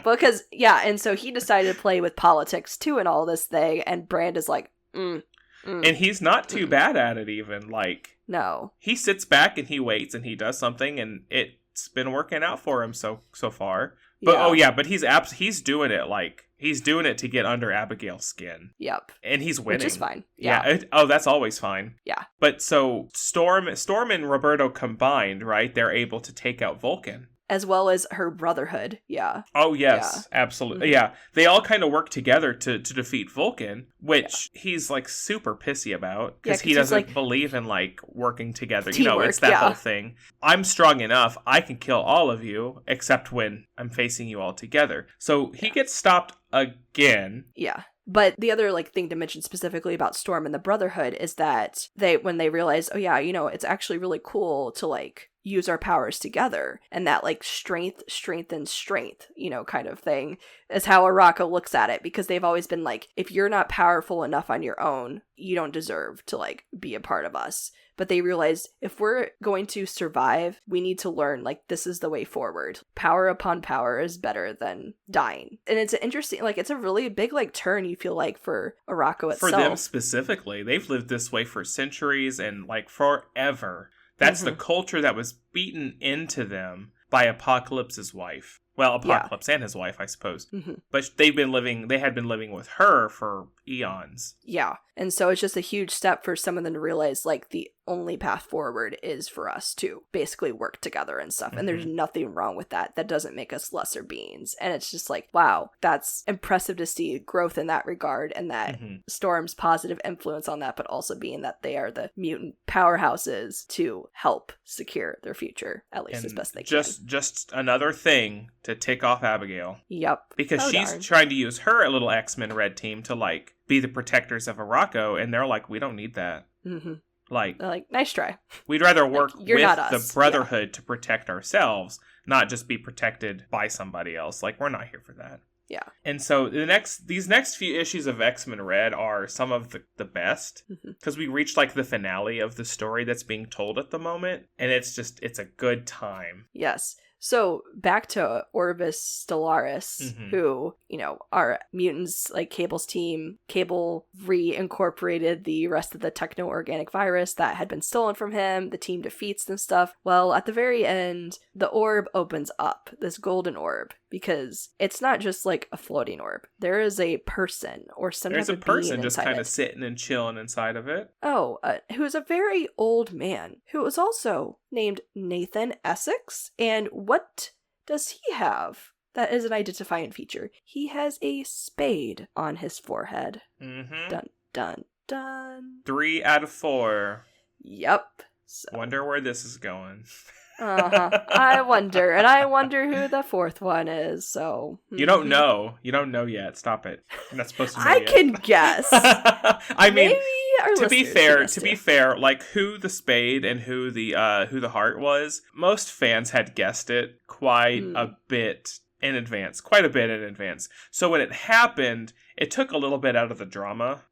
Because, and so he decided to play with politics too and all this thing, and Brand is like, and he's not too bad at it even. Like, no. He sits back and he waits and he does something, and it's been working out for him so far. But but he's doing it, like, he's doing it to get under Abigail's skin. Yep. And he's winning. Which is fine. Yeah. That's always fine. Yeah. But so Storm and Roberto combined, right? They're able to take out Vulcan. As well as her brotherhood. Yeah. Oh, yes. Yeah. Absolutely. Mm-hmm. Yeah. They all kind of work together to defeat Vulcan, which he's, like, super pissy about, because he doesn't believe in, like, working together. Teamwork, it's that whole thing. I'm strong enough. I can kill all of you, except when I'm facing you all together. So he gets stopped again. Yeah. But the other, like, thing to mention specifically about Storm and the Brotherhood is that when they realize, it's actually really cool to, like, use our powers together, and that, like, strength strengthens strength, kind of thing, is how Arakko looks at it, because they've always been like, if you're not powerful enough on your own, you don't deserve to, like, be a part of us. But they realized, if we're going to survive, we need to learn, like, this is the way forward. Power upon power is better than dying. And it's an interesting, like, it's a really big, like, turn, you feel like, for Arakko itself. For them specifically. They've lived this way for centuries and, like, forever. That's the culture that was beaten into them by Apocalypse's wife. Well, Apocalypse and his wife, I suppose. Mm-hmm. But they had been living with her for eons. Yeah. And so it's just a huge step for some of them to realize, like, the only path forward is for us to basically work together and stuff. And there's nothing wrong with that. That doesn't make us lesser beings. And it's just like, wow, that's impressive to see growth in that regard, and that Storm's positive influence on that, but also being that they are the mutant powerhouses to help secure their future, at least as best they can. Just another thing to tick off Abigail. Yep. Because she's trying to use her little X-Men red team to, like, be the protectors of Arakko, and they're like, we don't need that. Mm-hmm. Like, nice try. We'd rather work with the Brotherhood to protect ourselves, not just be protected by somebody else. Like, we're not here for that. Yeah. And so these next few issues of X-Men Red are some of the best, because we reached, like, the finale of the story that's being told at the moment, and it's a good time. Yes. So back to Orbis Stellaris, who, are mutants, like Cable's team. Cable reincorporated the rest of the techno-organic virus that had been stolen from him. The team defeats them stuff. Well, at the very end, the orb opens up, this golden orb, because it's not just like a floating orb. There is a person or some type of being inside it. There's a person just kind of sitting and chilling inside of it. Oh, who is a very old man who is also named Nathan Essex. And what does he have that is an identifying feature? He has a spade on his forehead. Dun, dun, dun. 3 out of 4. Yep. So. Wonder where this is going. I wonder. And I wonder who the 4th one is, so... You don't know. You don't know yet. Stop it. You're not supposed to know I can guess. I mean, to be fair, like, who the spade and who the heart was, most fans had guessed it quite a bit in advance, quite a bit in advance. So when it happened, it took a little bit out of the drama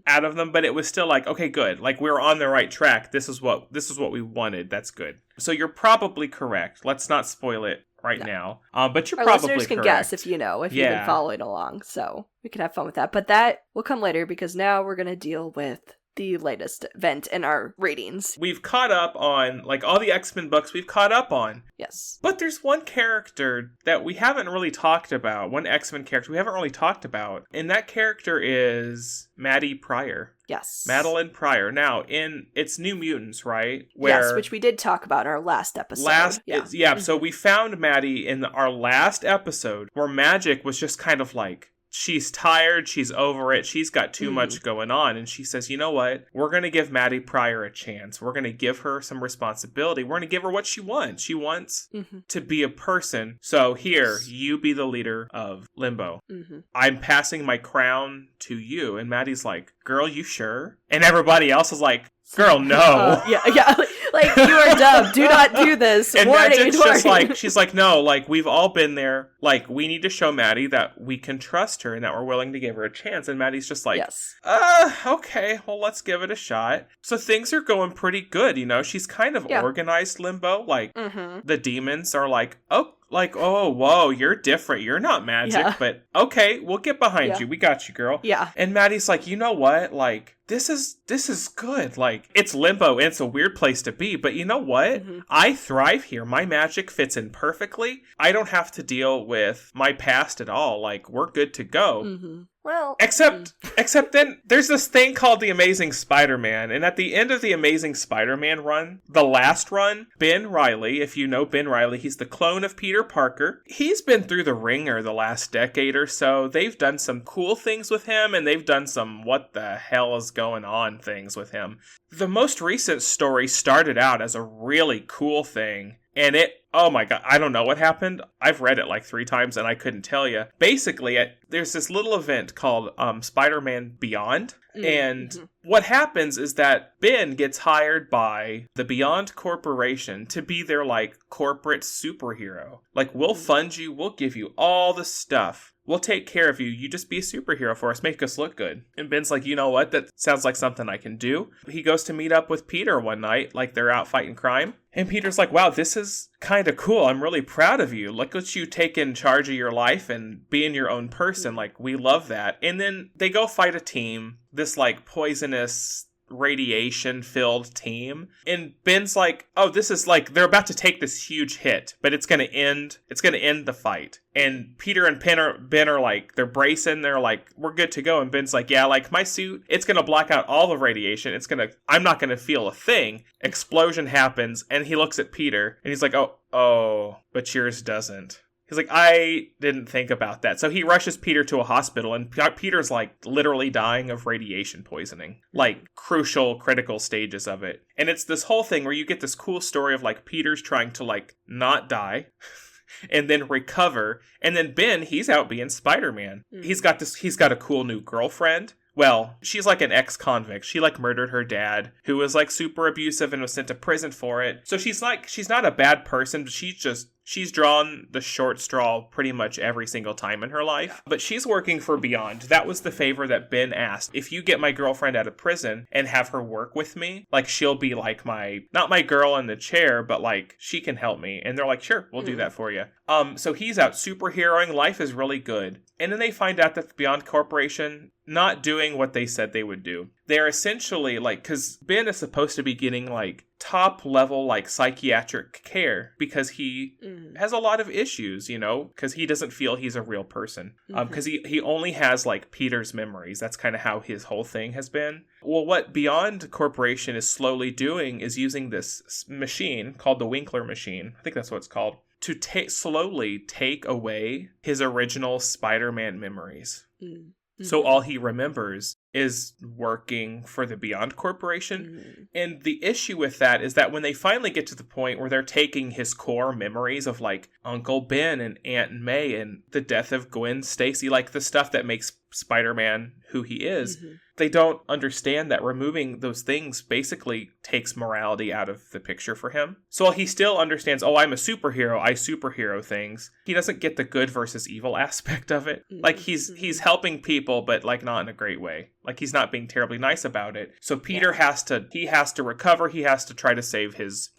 out of them, but it was still like, okay, good. Like, we were on the right track. This is what we wanted. That's good. So you're probably correct. Let's not spoil it now. But you're Our probably listeners can correct. guess if you've been following along. So we can have fun with that. But that will come later, because now we're going to deal with the latest event in our ratings. We've caught up on, like, all the X-Men books we've caught up on. Yes. But there's one character that we haven't really talked about, one X-Men character we haven't really talked about, and that character is Maddie Pryor. Yes. Madeline Pryor. Now, it's New Mutants, right? Yes, which we did talk about in our last episode. So we found Maddie in our last episode, where Magic was just kind of like, she's tired, she's over it, she's got too much going on, and she says, you know what, we're going to give Maddie Pryor a chance. We're going to give her some responsibility. We're going to give her what she wants. She wants to be a person. So here, you be the leader of Limbo. I'm passing my crown to you. And Maddie's like, girl, you sure? And everybody else is like, girl, no. Like, you are dumb. Do not do this. And warning, Magic's warning. just like, she's like, no, like, we've all been there. Like, we need to show Maddie that we can trust her and that we're willing to give her a chance. And Maddie's just like, okay, well, let's give it a shot. So things are going pretty good, you know? She's kind of organized Limbo. Like, the demons are like, oh, whoa, you're different. You're not Magic, but okay, we'll get behind you. We got you, girl. Yeah. And Maddie's like, you know what? Like, this is good. Like, it's Limbo and it's a weird place to be, but you know what? I thrive here. My magic fits in perfectly. I don't have to deal with my past at all. Like, we're good to go. Well, except then there's this thing called the Amazing Spider-Man, and at the end of the Amazing Spider-Man run, the last run, Ben Reilly, if you know Ben Reilly, he's the clone of Peter Parker. He's been through the ringer the last decade or so. They've done some cool things with him, and they've done some what the hell is going on things with him. The most recent story started out as a really cool thing, and oh my god, I don't know what happened. I've read it like 3 times and I couldn't tell you. Basically, there's this little event called Spider-Man Beyond. And what happens is that Ben gets hired by the Beyond Corporation to be their, like, corporate superhero. Like, we'll fund you, we'll give you all the stuff. We'll take care of you. You just be a superhero for us. Make us look good. And Ben's like, you know what? That sounds like something I can do. He goes to meet up with Peter one night, like they're out fighting crime. And Peter's like, wow, this is kind of cool. I'm really proud of you. Look at you taking charge of your life and being your own person. Like, we love that. And then they go fight a team, this, like, poisonous, radiation-filled team. And Ben's like, oh, this is like, they're about to take this huge hit, but it's going to end the fight. And Peter and Ben are like, they're bracing, they're like, we're good to go. And Ben's like, yeah, like, my suit, it's going to block out all the radiation. I'm not going to feel a thing. Explosion happens, and he looks at Peter, and he's like, oh, but yours doesn't. He's like, I didn't think about that. So he rushes Peter to a hospital, and Peter's, like, literally dying of radiation poisoning. Like, crucial, critical stages of it. And it's this whole thing where you get this cool story of, like, Peter's trying to, like, not die and then recover. And then Ben, he's out being Spider-Man. He's got a cool new girlfriend. Well, she's like an ex-convict. She, like, murdered her dad, who was, like, super abusive and was sent to prison for it. So she's not a bad person, but she's drawn the short straw pretty much every single time in her life. But she's working for Beyond. That was the favor that Ben asked. If you get my girlfriend out of prison and have her work with me, like, she'll be like not my girl in the chair, but, like, she can help me. And they're like, sure, we'll do that for you. So he's out superheroing. Life is really good. And then they find out that the Beyond Corporation not doing what they said they would do. They're essentially, like, because Ben is supposed to be getting, like, top level, like, psychiatric care because he has a lot of issues, you know, because he doesn't feel he's a real person. Because he only has, like, Peter's memories. That's kind of how his whole thing has been. Well, what Beyond Corporation is slowly doing is using this machine called the Winkler machine. I think that's what it's called. To slowly take away his original Spider-Man memories. So all he remembers is working for the Beyond Corporation. And the issue with that is that when they finally get to the point where they're taking his core memories of like Uncle Ben and Aunt May and the death of Gwen Stacy, like the stuff that makes Spider-Man who he is, they don't understand that removing those things basically takes morality out of the picture for him. So while he still understands, oh, I'm a superhero, I superhero things, he doesn't get the good versus evil aspect of it. Like he's helping people, but like not in a great way. Like he's not being terribly nice about it. So Peter has to recover. He has to try to save his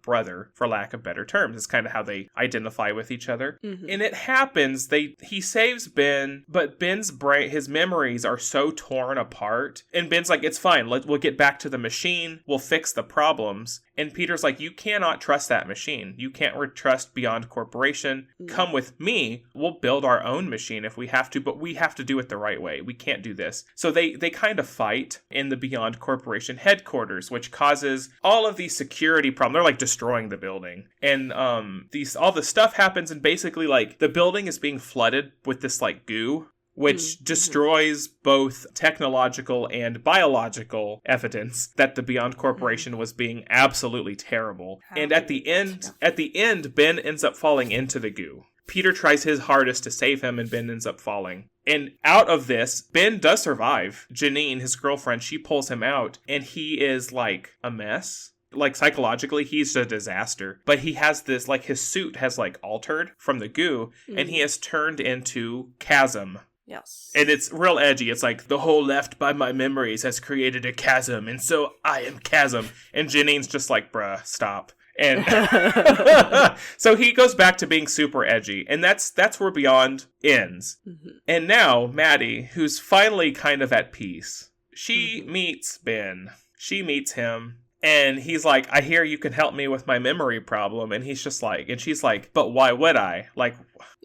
brother, for lack of better terms. It's kind of how they identify with each other. And it happens. He saves Ben, but Ben's brain, his memories are so torn apart. And Ben's like, it's fine. We'll get back to the machine. We'll fix the problems. And Peter's like, you cannot trust that machine. You can't trust Beyond Corporation. Come with me. We'll build our own machine if we have to, but we have to do it the right way. We can't do this. So they kind of fight in the Beyond Corporation headquarters, which causes all of these security problems. They're like destroying the building. And all the stuff happens, and basically like the building is being flooded with this like goo, which destroys both technological and biological evidence that the Beyond Corporation was being absolutely terrible. And at the end, Ben ends up falling into the goo. Peter tries his hardest to save him, and Ben ends up falling. And out of this, Ben does survive. Janine, his girlfriend, she pulls him out, and he is like a mess. Like psychologically, he's a disaster. But he has this, like his suit has like altered from the goo, and he has turned into chasm. Yes. And it's real edgy. It's like, the hole left by my memories has created a chasm, and so I am chasm. And Janine's just like, bruh, stop. And so he goes back to being super edgy. And that's where Beyond ends. And now Maddie, who's finally kind of at peace, she meets Ben. She meets him. And he's like, I hear you can help me with my memory problem. And he's just like, and she's like, but why would I? Like,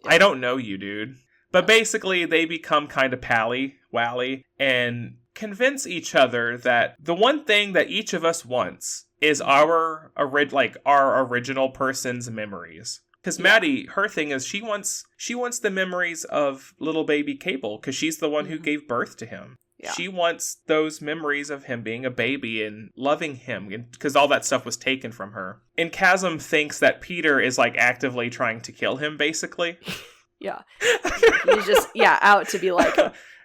I don't know you, dude. But basically, they become kind of pally-wally and convince each other that the one thing that each of us wants is our original person's memories. Because Maddie, her thing is she wants the memories of little baby Cable, because she's the one who gave birth to him. Yeah. She wants those memories of him being a baby and loving him, because all that stuff was taken from her. And Chasm thinks that Peter is like actively trying to kill him, basically. Yeah. He's just, out to be like,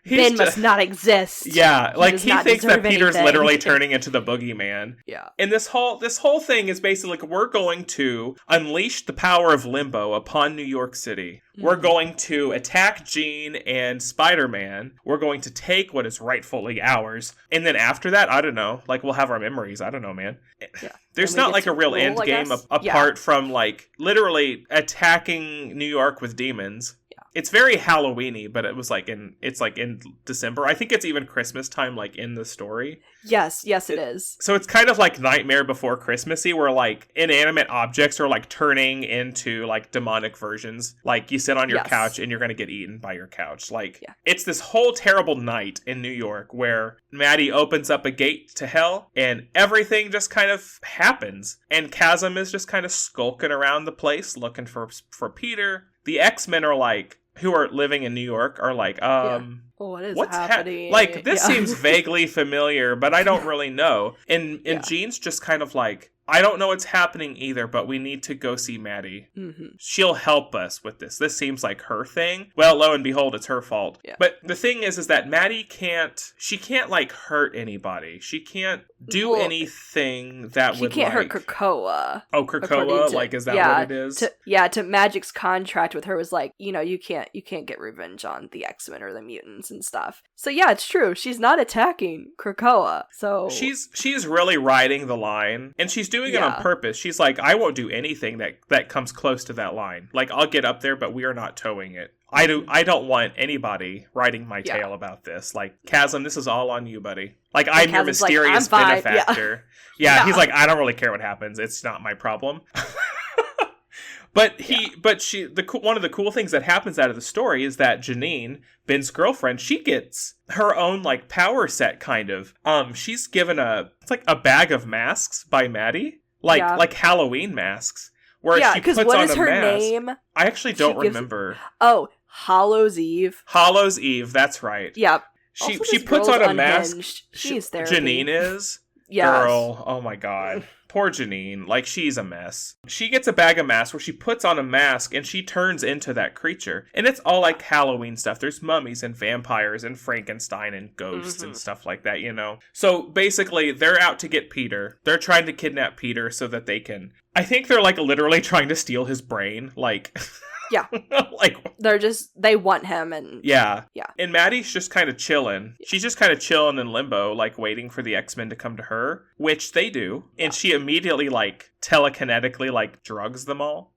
Ben must not exist. Yeah, like he thinks that Peter's literally turning into the boogeyman. Yeah. And this whole thing is basically like, we're going to unleash the power of limbo upon New York City. We're going to attack Jean and Spider-Man. We're going to take what is rightfully ours. And then after that, I don't know, like we'll have our memories. I don't know, man. Yeah. There's not like a real end game apart from like literally attacking New York with demons. It's very Halloween-y, but it's in December. I think it's even Christmas time, like in the story. Yes, it is. So it's kind of like Nightmare Before Christmassy, where like inanimate objects are like turning into like demonic versions. Like you sit on your couch and you're going to get eaten by your couch. Like it's this whole terrible night in New York where Maddie opens up a gate to hell and everything just kind of happens. And Chasm is just kind of skulking around the place looking for Peter. The X-Men are like, who are living in New York, are like, what is happening? This seems vaguely familiar, but I don't really know. And Jean's just kind of like, I don't know what's happening either, but we need to go see Maddie. She'll help us with this. This seems like her thing. Well, lo and behold, it's her fault. Yeah. But the thing is that Maddie can't like hurt anybody. She can't do anything that would like... She can't hurt Krakoa. Oh, Krakoa? Like, is that what it is? To Magic's contract with her was like, you can't get revenge on the X-Men or the mutants and stuff. So yeah, it's true. She's not attacking Krakoa. So she's really riding the line, and she's doing it on purpose. She's like, I won't do anything that comes close to that line. Like, I'll get up there, but we are not towing it. I don't want anybody riding my tail about this. Like, Chasm, this is all on you, buddy. Like, I'm your mysterious benefactor. Yeah, he's like, I don't really care what happens. It's not my problem. But one of the cool things that happens out of the story is that Janine, Ben's girlfriend, she gets her own like power set kind of. She's given it's like a bag of masks by Maddie, like Halloween masks, where she puts on a mask. What is her name? I actually don't remember. Oh, Hallows Eve. Hallows Eve, that's right. Yep. She puts on a mask. She's therapy. Janine is. Yes. Girl, oh my god. Poor Janine. Like, she's a mess. She gets a bag of masks where she puts on a mask and she turns into that creature. And it's all like Halloween stuff. There's mummies and vampires and Frankenstein and ghosts and stuff like that, you know? So basically, they're out to get Peter. They're trying to kidnap Peter so that they can... I think they're like literally trying to steal his brain. Like... Yeah. Like, they want him and... Yeah. Yeah. And Maddie's just kind of chilling. She's just kind of chilling in limbo, like waiting for the X-Men to come to her, which they do. And she immediately, like, telekinetically, like, drugs them all.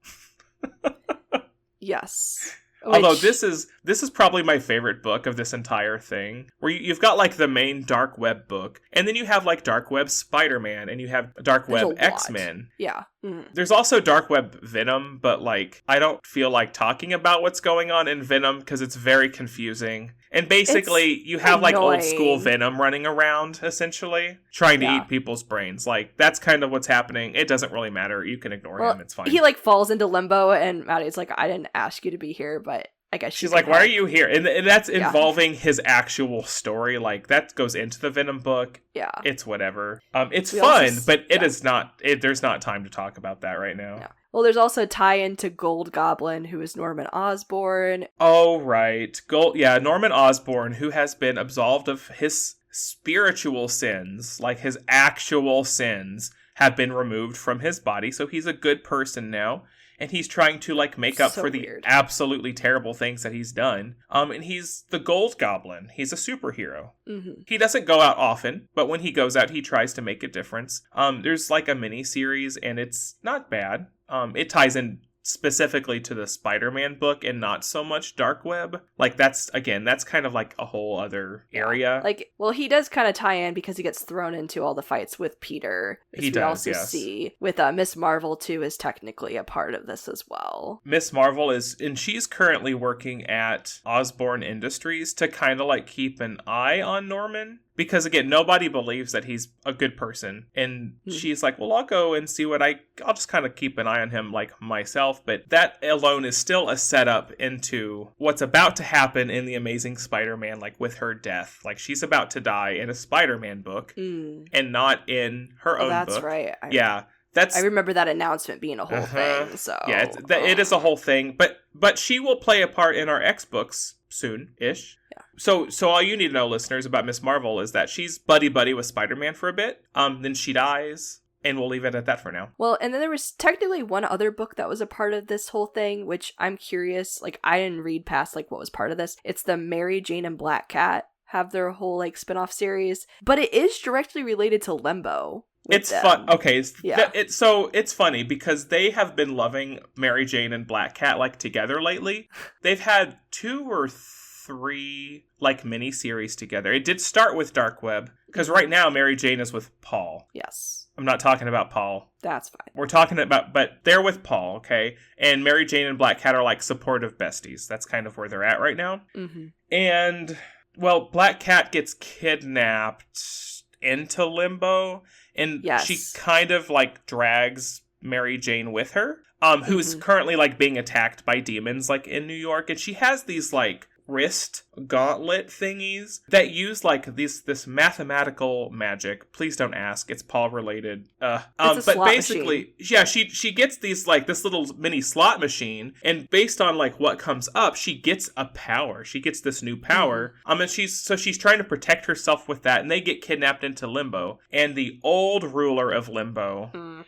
Yes. Although this is probably my favorite book of this entire thing, where you've got like the main Dark Web book, and then you have like Dark Web Spider-Man, and you have Dark Web X-Men. Yeah. Mm. There's also Dark Web Venom, but like I don't feel like talking about what's going on in Venom because it's very confusing. And basically, you have like old school Venom running around, essentially, trying to eat people's brains. Like, that's kind of what's happening. It doesn't really matter. You can ignore him. It's fine. He like falls into limbo, and Maddie's like, I didn't ask you to be here, but I guess she's like, why are you here? And that's involving his actual story. Like, that goes into the Venom book. Yeah. It's whatever. It's fun, but it is not, there's not time to talk about that right now. Yeah. Well, there's also a tie-in to Gold Goblin, who is Norman Osborn. Oh, right. Norman Osborn, who has been absolved of his spiritual sins, like his actual sins, have been removed from his body, so he's a good person now. And he's trying to, like, make up for the absolutely terrible things that he's done. And he's the Gold Goblin. He's a superhero. Mm-hmm. He doesn't go out often, but when he goes out, he tries to make a difference. There's, like, a mini-series, and it's not bad. It ties in specifically to the Spider-Man book and not so much Dark Web. Like, that's kind of like a whole other area. Like, well, he does kind of tie in because he gets thrown into all the fights with Peter. He does, also see with Miss Marvel, too, is technically a part of this as well. Miss Marvel and she's currently working at Osborn Industries to kind of like keep an eye on Norman. Because, again, nobody believes that he's a good person. And she's like, well, I'll go and see I'll just kind of keep an eye on him, like, myself. But that alone is still a setup into what's about to happen in The Amazing Spider-Man, like, with her death. Like, she's about to die in a Spider-Man book and not in her own book. That's right. I remember that announcement being a whole thing, so... Yeah, it is a whole thing. But she will play a part in our X books soon-ish. Yeah. So all you need to know, listeners, about Miss Marvel is that she's buddy-buddy with Spider-Man for a bit. Then she dies, and we'll leave it at that for now. Well, and then there was technically one other book that was a part of this whole thing, which I'm curious. Like, I didn't read past, like, what was part of this. It's the Mary Jane and Black Cat have their whole, like, spin-off series. But it is directly related to Limbo. It's fun. Okay, it's funny because they have been loving Mary Jane and Black Cat, like, together lately. They've had 2 or 3 like mini series together. It did start with Dark Web because right now Mary Jane is with Paul. Yes. I'm not talking about Paul. That's fine. We're talking about, but they're with Paul, okay? And Mary Jane and Black Cat are like supportive besties. That's kind of where they're at right now. Mm-hmm. And, well, Black Cat gets kidnapped into Limbo, and she kind of like drags Mary Jane with her, who's currently like being attacked by demons like in New York, and she has these like wrist gauntlet thingies that use like this mathematical magic. Please don't ask, it's Paul related. But basically machine. she gets these like this little mini slot machine, and based on like what comes up, she gets a power. She gets this new power. And she's trying to protect herself with that, and they get kidnapped into Limbo. And the old ruler of Limbo,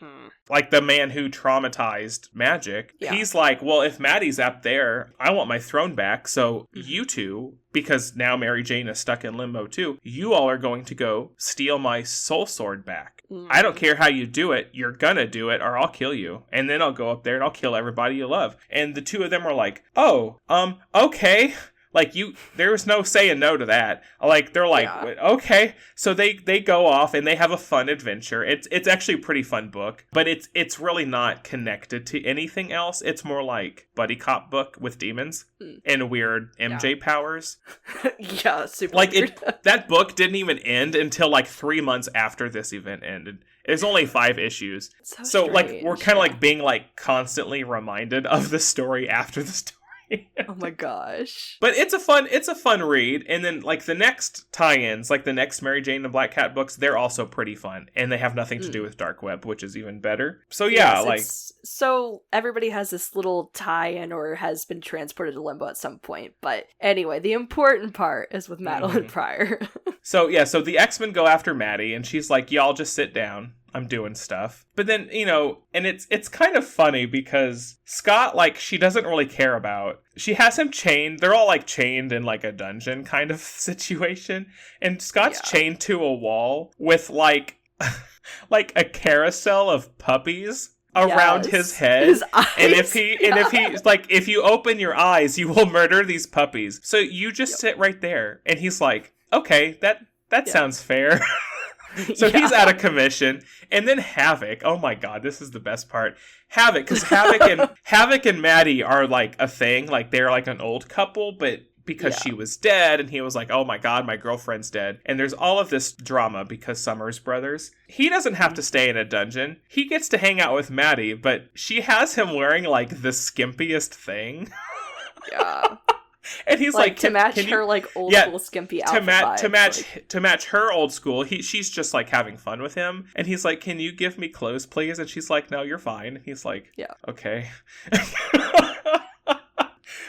like the man who traumatized magic, he's like, well, if Maddie's up there, I want my throne back. So you two, because now Mary Jane is stuck in Limbo too, you all are going to go steal my soul sword back. I don't care how you do it, you're gonna do it or I'll kill you. And then I'll go up there and I'll kill everybody you love. And the two of them are like, okay. Like, there was no saying no to that. Like, they're like, okay. So they go off and they have a fun adventure. It's actually a pretty fun book, but it's really not connected to anything else. It's more like buddy cop book with demons and weird MJ powers. Super like weird. That book didn't even end until like 3 months after this event ended. There's only 5 issues. So like, we're kind of like being like constantly reminded of the story after the story. Oh my gosh. But it's a fun read. And then like the next tie-ins, like the next Mary Jane and Black Cat books, they're also pretty fun. And they have nothing to do with Dark Web, which is even better. So yeah, so everybody has this little tie-in or has been transported to Limbo at some point. But anyway, the important part is with Madeline Pryor. So the X-Men go after Maddie, and she's like, y'all just sit down. I'm doing stuff. But then, and it's kind of funny because Scott, like, she doesn't really care about. She has him chained. They're all, like, chained in, like, a dungeon kind of situation. And Scott's chained to a wall with, like, like a carousel of puppies around his head. His eyes. And if he's like, if you open your eyes, you will murder these puppies. So you just sit right there. And he's like, okay, that sounds fair. So he's out of commission. And then Havoc. Oh my god, this is the best part. Havoc, because Havoc and Maddie are like a thing. Like they're like an old couple, but because she was dead, and he was like, oh my god, my girlfriend's dead. And there's all of this drama because Summers brothers. He doesn't have to stay in a dungeon. He gets to hang out with Maddie, but she has him wearing like the skimpiest thing. Yeah. And he's like to match her like old school skimpy outfit to match her old school. She's just like having fun with him, and he's like, "Can you give me clothes, please?" And she's like, "No, you're fine." And he's like, "Yeah, okay."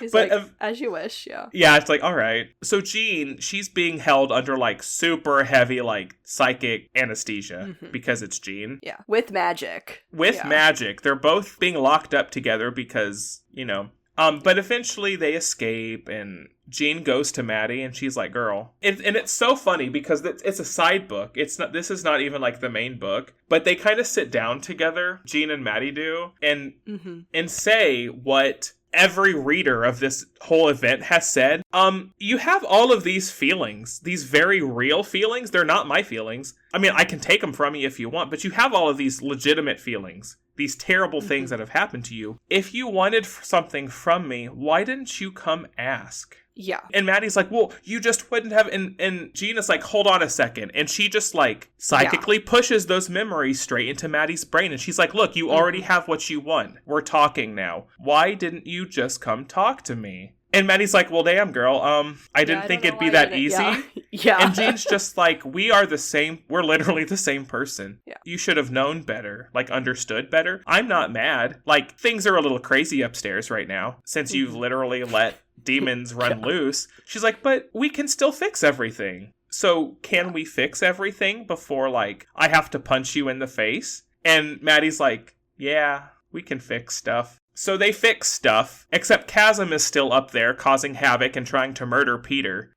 He's like, as you wish, yeah. Yeah, it's like, all right. So Jean, she's being held under like super heavy like psychic anesthesia because it's Jean. Yeah, with magic. Magic. They're both being locked up together because, but eventually they escape, and Jean goes to Maddie, and she's like, girl. And it's so funny because it's a side book. This is not even like the main book, but they kind of sit down together, Jean and Maddie do, and say what every reader of this whole event has said. You have all of these feelings, these very real feelings. They're not my feelings. I mean, I can take them from you if you want, but you have all of these legitimate feelings. These terrible things that have happened to you. If you wanted something from me, why didn't you come ask? Yeah. And Maddie's like, well, you just wouldn't have. And Gina's like, hold on a second. And she just like psychically pushes those memories straight into Maddie's brain. And she's like, look, you already have what you want. We're talking now. Why didn't you just come talk to me? And Maddie's like, well, damn, girl, I didn't think it'd be that easy. Yeah. And Jean's just like, we are the same. We're literally the same person. Yeah. You should have known better, like understood better. I'm not mad. Like, things are a little crazy upstairs right now since you've literally let demons run loose. She's like, but we can still fix everything. So can we fix everything before, like, I have to punch you in the face? And Maddie's like, yeah, we can fix stuff. So they fix stuff, except Chasm is still up there causing havoc and trying to murder Peter.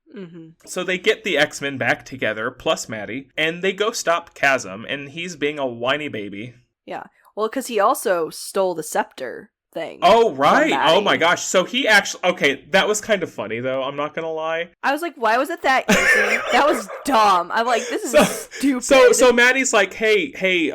So they get the X-Men back together, plus Maddie, and they go stop Chasm, and he's being a whiny baby. Yeah. Well, because he also stole the scepter thing. Oh, right. Oh, my gosh. So he actually... Okay, that was kind of funny, though. I'm not going to lie. I was like, why was it that easy? That was dumb. I'm like, this is stupid. So Maddie's like, hey,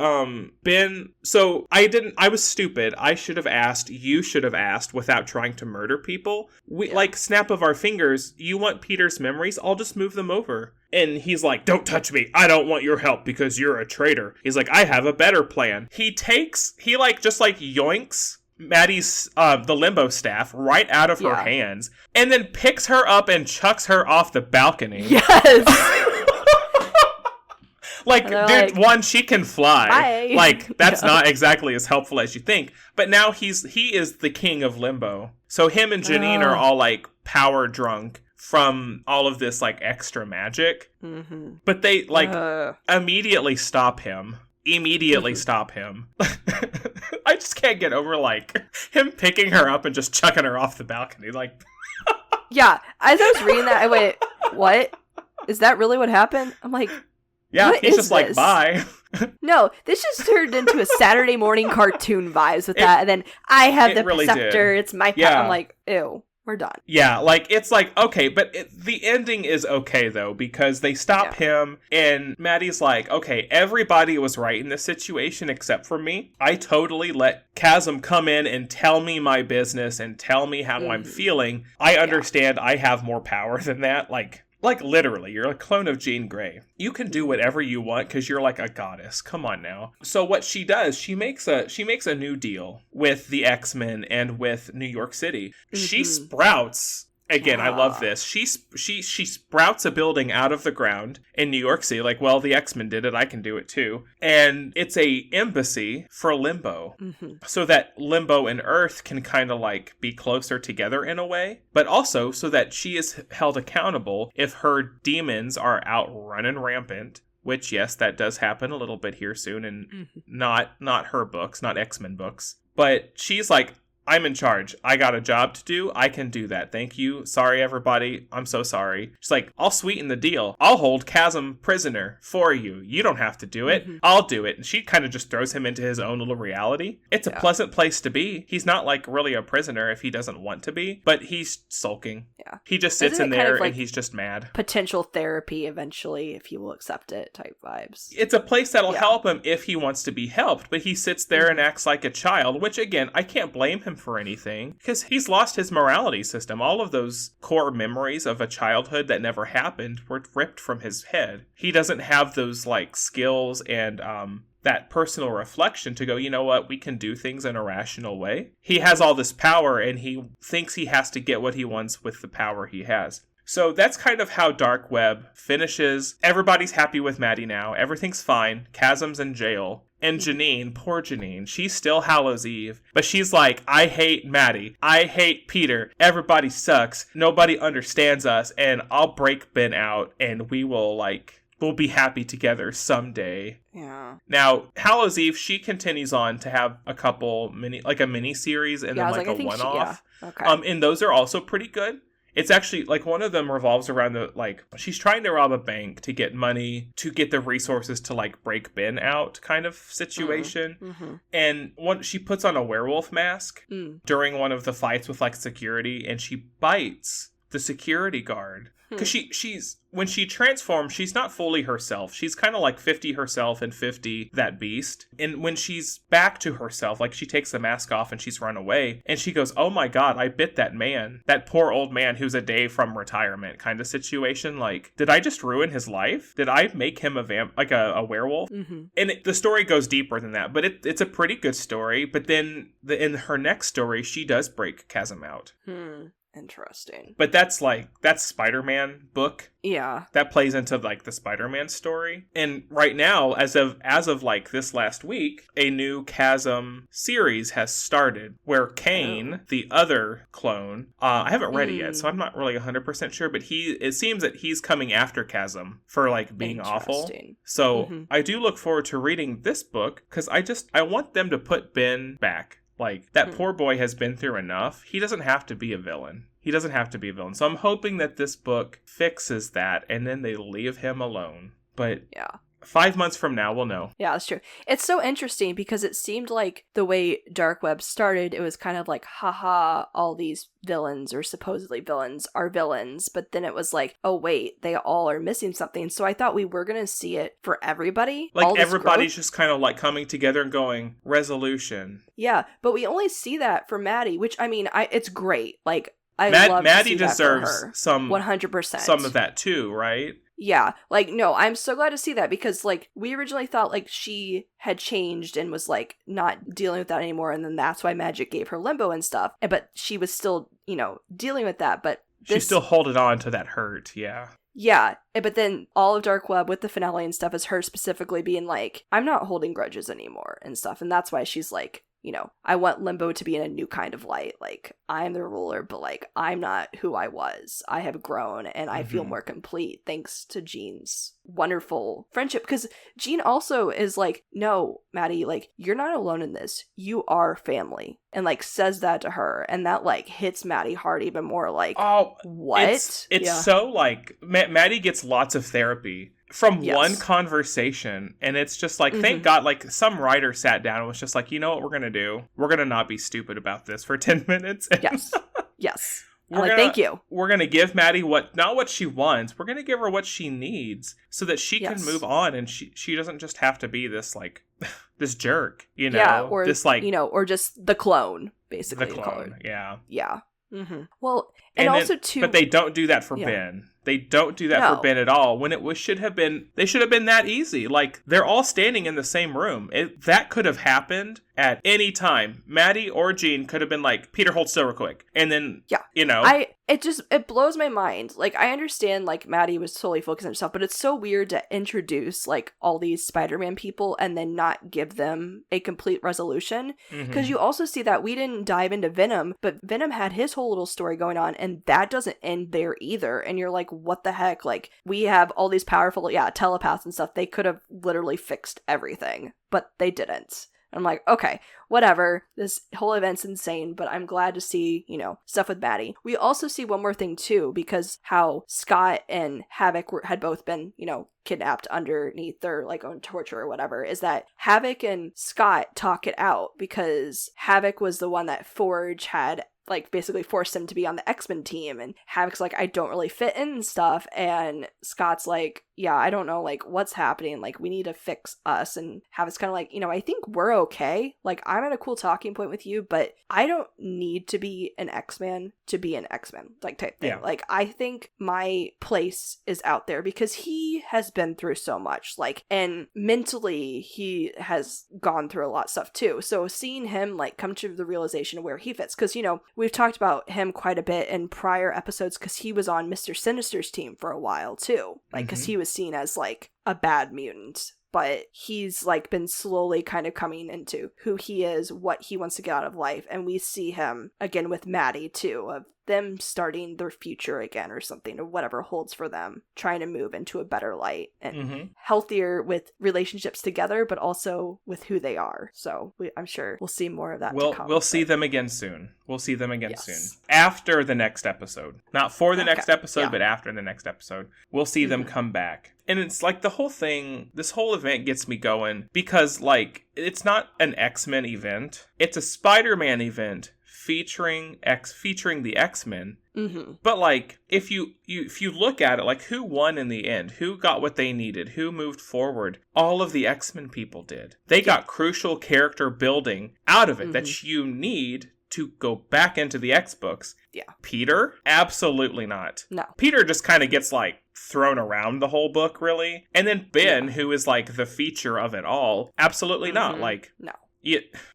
Ben... So I was stupid. I should have asked. You should have asked without trying to murder people. Like, snap of our fingers. You want Peter's memories? I'll just move them over. And he's like, don't touch me. I don't want your help because you're a traitor. He's like, I have a better plan. He yoinks Maddie's the limbo staff right out of her hands, and then picks her up and chucks her off the balcony. Yes. Like, dude, one, she can fly. Bye. Like, that's not exactly as helpful as you think. But now he is the king of limbo. So him and Janine are all like power drunk from all of this like extra magic. But they like immediately stop him. Stop him. I just can't get over like him picking her up and just chucking her off the balcony. Like, yeah. As I was reading that, I went, "What? Is that really what happened?" I'm like, yeah. He's just like, bye. No, this just turned into a Saturday morning cartoon vibes with that, and then I have the really scepter. Did. It's my pet. I'm like, ew. We're done. Yeah, like, it's like, okay, but the ending is okay, though, because they stop him, and Maddie's like, okay, everybody was right in this situation except for me. I totally let Chasm come in and tell me my business and tell me how I'm feeling. I understand I have more power than that. Like, Like, literally, you're a clone of Jean Grey. You can do whatever you want because you're like a goddess. Come on now. So what she does, she makes a new deal with the X-Men and with New York City. She sprouts. Again, I love this. She sprouts a building out of the ground in New York City. Like, well, the X-Men did it. I can do it too. And it's a embassy for Limbo. So that Limbo and Earth can kind of like be closer together in a way. But also so that she is held accountable if her demons are out running rampant. Which, yes, that does happen a little bit here soon. And not her books, not X-Men books. But she's like, I'm in charge. I got a job to do. I can do that. Thank you. Sorry, everybody. I'm so sorry. She's like, I'll sweeten the deal. I'll hold Chasm prisoner for you. You don't have to do it. I'll do it. And she kind of just throws him into his own little reality. It's a pleasant place to be. He's not like really a prisoner if he doesn't want to be, but he's sulking. Yeah. He just sits in there kind of like and he's just mad. Potential therapy eventually if he will accept it type vibes. It's a place that'll help him if he wants to be helped, but he sits there and acts like a child, which again, I can't blame him for anything because he's lost his morality system. All of those core memories of a childhood that never happened were ripped from his head. He doesn't have those like skills and that personal reflection to go, you know what, we can do things in a rational way. He has all this power and he thinks he has to get what he wants with the power he has. So that's kind of how Dark Web finishes. Everybody's happy with Maddie now. Everything's fine. Chasm's in jail. And Janine, poor Janine, she's still Hallows Eve. But she's like, I hate Maddie. I hate Peter. Everybody sucks. Nobody understands us. And I'll break Ben out and we'll be happy together someday. Yeah. Now, Hallows Eve, she continues on to have a couple a mini series and then like a one-off. Okay. And those are also pretty good. It's actually, like, one of them revolves around she's trying to rob a bank to get money, to get the resources to, like, break Ben out kind of situation. And she puts on a werewolf mask during one of the fights with, like, security, and she bites the security guard. Because when she transforms, she's not fully herself. She's kind of like 50 herself and 50 that beast. And when she's back to herself, like she takes the mask off and she's run away, and she goes, oh my God, I bit that man. That poor old man who's a day from retirement kind of situation. Like, did I just ruin his life? Did I make him a werewolf? And the story goes deeper than that, but it's a pretty good story. But then in her next story, she does break Chasm out. Interesting. But that's Spider-Man book. Yeah. That plays into like the Spider-Man story. And right now, as of like this last week, a new Chasm series has started where Kane, the other clone, I haven't read it yet, so I'm not really 100% sure, but it seems that he's coming after Chasm for like being awful. So I do look forward to reading this book because I want them to put Ben back. Like, that poor boy has been through enough. He doesn't have to be a villain. So I'm hoping that this book fixes that, and then they leave him alone. But 5 months from now, we'll know. Yeah, that's true. It's so interesting because it seemed like the way Dark Web started, it was kind of like, haha, all these villains or supposedly villains are villains. But then it was like, oh, wait, they all are missing something. So I thought we were going to see it for everybody. Like, everybody's just kind of like coming together and going, resolution. Yeah, but we only see that for Maddie, which, I mean, it's great. Like, love Maddie to see deserves that for her. some 100%. Some of that too, right? Yeah, like, no, I'm so glad to see that because, like, we originally thought, like, she had changed and was, like, not dealing with that anymore, and then that's why Magic gave her Limbo and stuff, but she was still, dealing with that, but she still holding on to that hurt, yeah. Yeah, but then all of Dark Web with the finale and stuff is her specifically being like, I'm not holding grudges anymore and stuff, and that's why she's like, I want Limbo to be in a new kind of light. Like, I'm the ruler, but, like, I'm not who I was. I have grown, and I feel more complete thanks to Jean's wonderful friendship. Because Jean also is like, no, Maddie, like, you're not alone in this. You are family. And, like, says that to her. And that, like, hits Maddie hard even more. Like, what? It's so, like, Maddie gets lots of therapy from one conversation, and it's just like, thank God, like, some writer sat down and was just like, you know what we're gonna do? We're gonna not be stupid about this for 10 minutes. Yes. Thank you. We're gonna give Maddie not what she wants, we're gonna give her what she needs so that she can move on, and she doesn't just have to be this, like, this jerk, or this, like, or just the clone, basically. The clone, yeah. Well, And also, too... But they don't do that for Ben. They don't do that for Ben at all. When they should have been that easy. Like, they're all standing in the same room. That could have happened at any time. Maddie or Jean could have been like, Peter, hold still real quick. And then, you know. It blows my mind. Like, I understand, like, Maddie was totally focused on herself, but it's so weird to introduce, like, all these Spider-Man people and then not give them a complete resolution. Because you also see that we didn't dive into Venom, but Venom had his whole little story going on, and that doesn't end there either. And you're like, what the heck? Like, we have all these powerful, telepaths and stuff. They could have literally fixed everything, but they didn't. I'm like, okay, whatever. This whole event's insane, but I'm glad to see, stuff with Maddie. We also see one more thing, too, because how Scott and Havoc had both been, kidnapped underneath their, like, own torture or whatever, is that Havoc and Scott talk it out because Havoc was the one that Forge had, like, basically forced him to be on the X-Men team, and Havoc's like, I don't really fit in and stuff, and Scott's like, yeah, I don't know, like, what's happening, like, we need to fix us, and Havoc's kind of like, I think we're okay, like, I'm at a cool talking point with you, but I don't need to be an X-Man to be an X-Men, like, type thing. Like, I think my place is out there, because he has been through so much, like, and mentally, he has gone through a lot of stuff, too, so seeing him, like, come to the realization of where he fits, because, we've talked about him quite a bit in prior episodes, because he was on Mr. Sinister's team for a while, too, like, because he was seen as, like, a bad mutant, but he's, like, been slowly kind of coming into who he is, what he wants to get out of life, and we see him again with Maddie, too, of them starting their future again or something, or whatever holds for them, trying to move into a better light and healthier with relationships together, but also with who they are. So I'm sure we'll see more of that to come. We'll see them again soon. We'll see them again soon. After the next episode. Not for the next episode, but after the next episode. We'll see them come back. And it's like the whole thing, this whole event gets me going because, like, it's not an X-Men event. It's a Spider-Man event featuring the X-Men. But, like, if you look at it, like, who won in the end? Who got what they needed? Who moved forward? All of the X-Men people did. They got crucial character building out of it that you need to go back into the X books. Yeah. Peter? Absolutely not. No. Peter just kind of gets, like, thrown around the whole book, really. And then Ben, who is, like, the feature of it all, absolutely not. Like,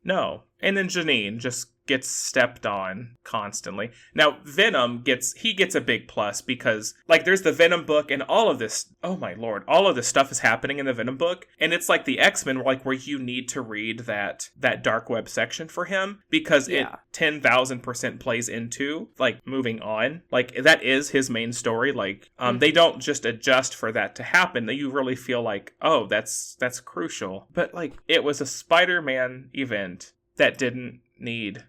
no. And then Janine just gets stepped on constantly. Now, Venom gets a big plus because, like, there's the Venom book and all of this, oh my lord, all of this stuff is happening in the Venom book. And it's like the X-Men, like, where you need to read that dark web section for him because it 10,000% plays into, like, moving on. Like, that is his main story. Like, they don't just adjust for that to happen. You really feel like, oh, that's crucial. But, like, it was a Spider-Man event that didn't need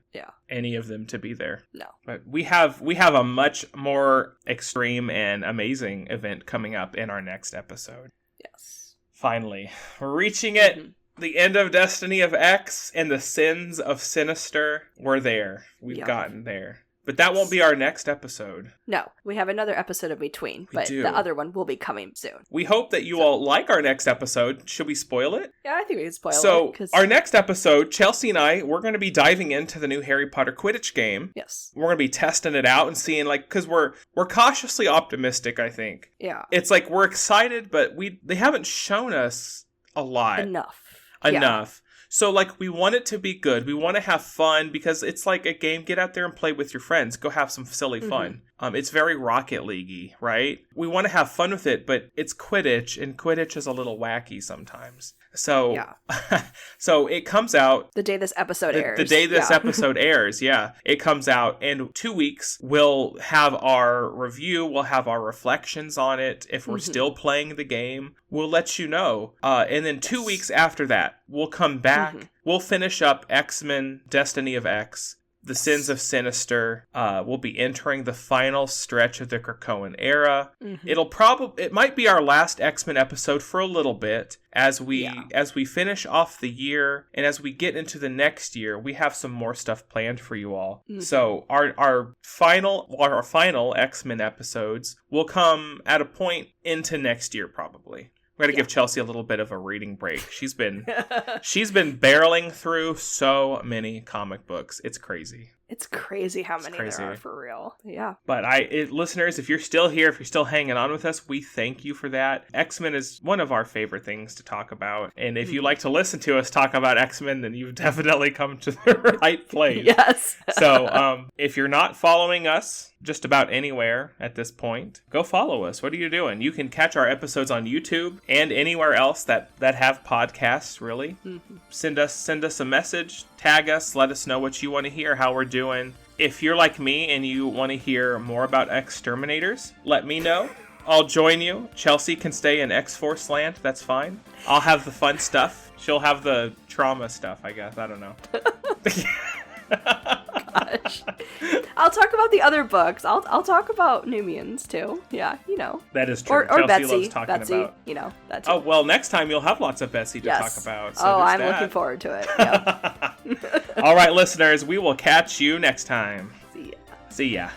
any of them to be there. No. But we have a much more extreme and amazing event coming up in our next episode. Yes. Finally, we're reaching it. The end of Destiny of X and the sins of Sinister. We're there. We've gotten there. But that won't be our next episode. No, we have another episode in between, but the other one will be coming soon. We hope that you all like our next episode. Should we spoil it? Yeah, I think we can spoil it. So, our next episode, Chelsea and I, we're going to be diving into the new Harry Potter Quidditch game. Yes. We're going to be testing it out and seeing, like, because we're cautiously optimistic, I think. Yeah. It's like we're excited, but they haven't shown us a lot. Enough. Yeah. So, like, we want it to be good. We want to have fun because it's like a game. Get out there and play with your friends. Go have some silly fun. It's very Rocket League-y, right? We want to have fun with it, but it's Quidditch, and Quidditch is a little wacky sometimes. So, so it comes out the day this episode airs. The day this episode airs, it comes out. In 2 weeks, we'll have our review. We'll have our reflections on it. If we're still playing the game, we'll let you know. And then 2 weeks after that, we'll come back. We'll finish up X-Men Destiny of X. The Sins of Sinister will be entering the final stretch of the Krakoan era. It might be our last X-Men episode for a little bit as we finish off the year and as we get into the next year. We have some more stuff planned for you all. So our final X-Men episodes will come at a point into next year probably. We're going to give Chelsea a little bit of a reading break. She's been barreling through so many comic books. It's crazy. It's crazy how many crazy. there are for real. Yeah. But listeners, if you're still here, if you're still hanging on with us, we thank you for that. X-Men is one of our favorite things to talk about. And if you like to listen to us talk about X-Men, then you've definitely come to the right place. Yes. So if you're not following us just about anywhere at this point, go follow us. What are you doing? You can catch our episodes on YouTube and anywhere else that have podcasts, really. Mm-hmm. Send us a message, tag us, let us know what you want to hear, how we're doing. If you're like me and you want to hear more about X-Terminators, let me know. I'll join you. Chelsea can stay in X-Force land. That's fine. I'll have the fun stuff. She'll have the trauma stuff, I guess. I don't know. Gosh. I'll talk about the other books. I'll talk about New Mutants too. Yeah, you know. That is true. Or Chelsea Betsy. loves talking about. You know, that's. Oh well, next time you'll have lots of Betsy to talk about. So I'm looking forward to it. Yeah. All right, listeners, we will catch you next time. See ya. See ya.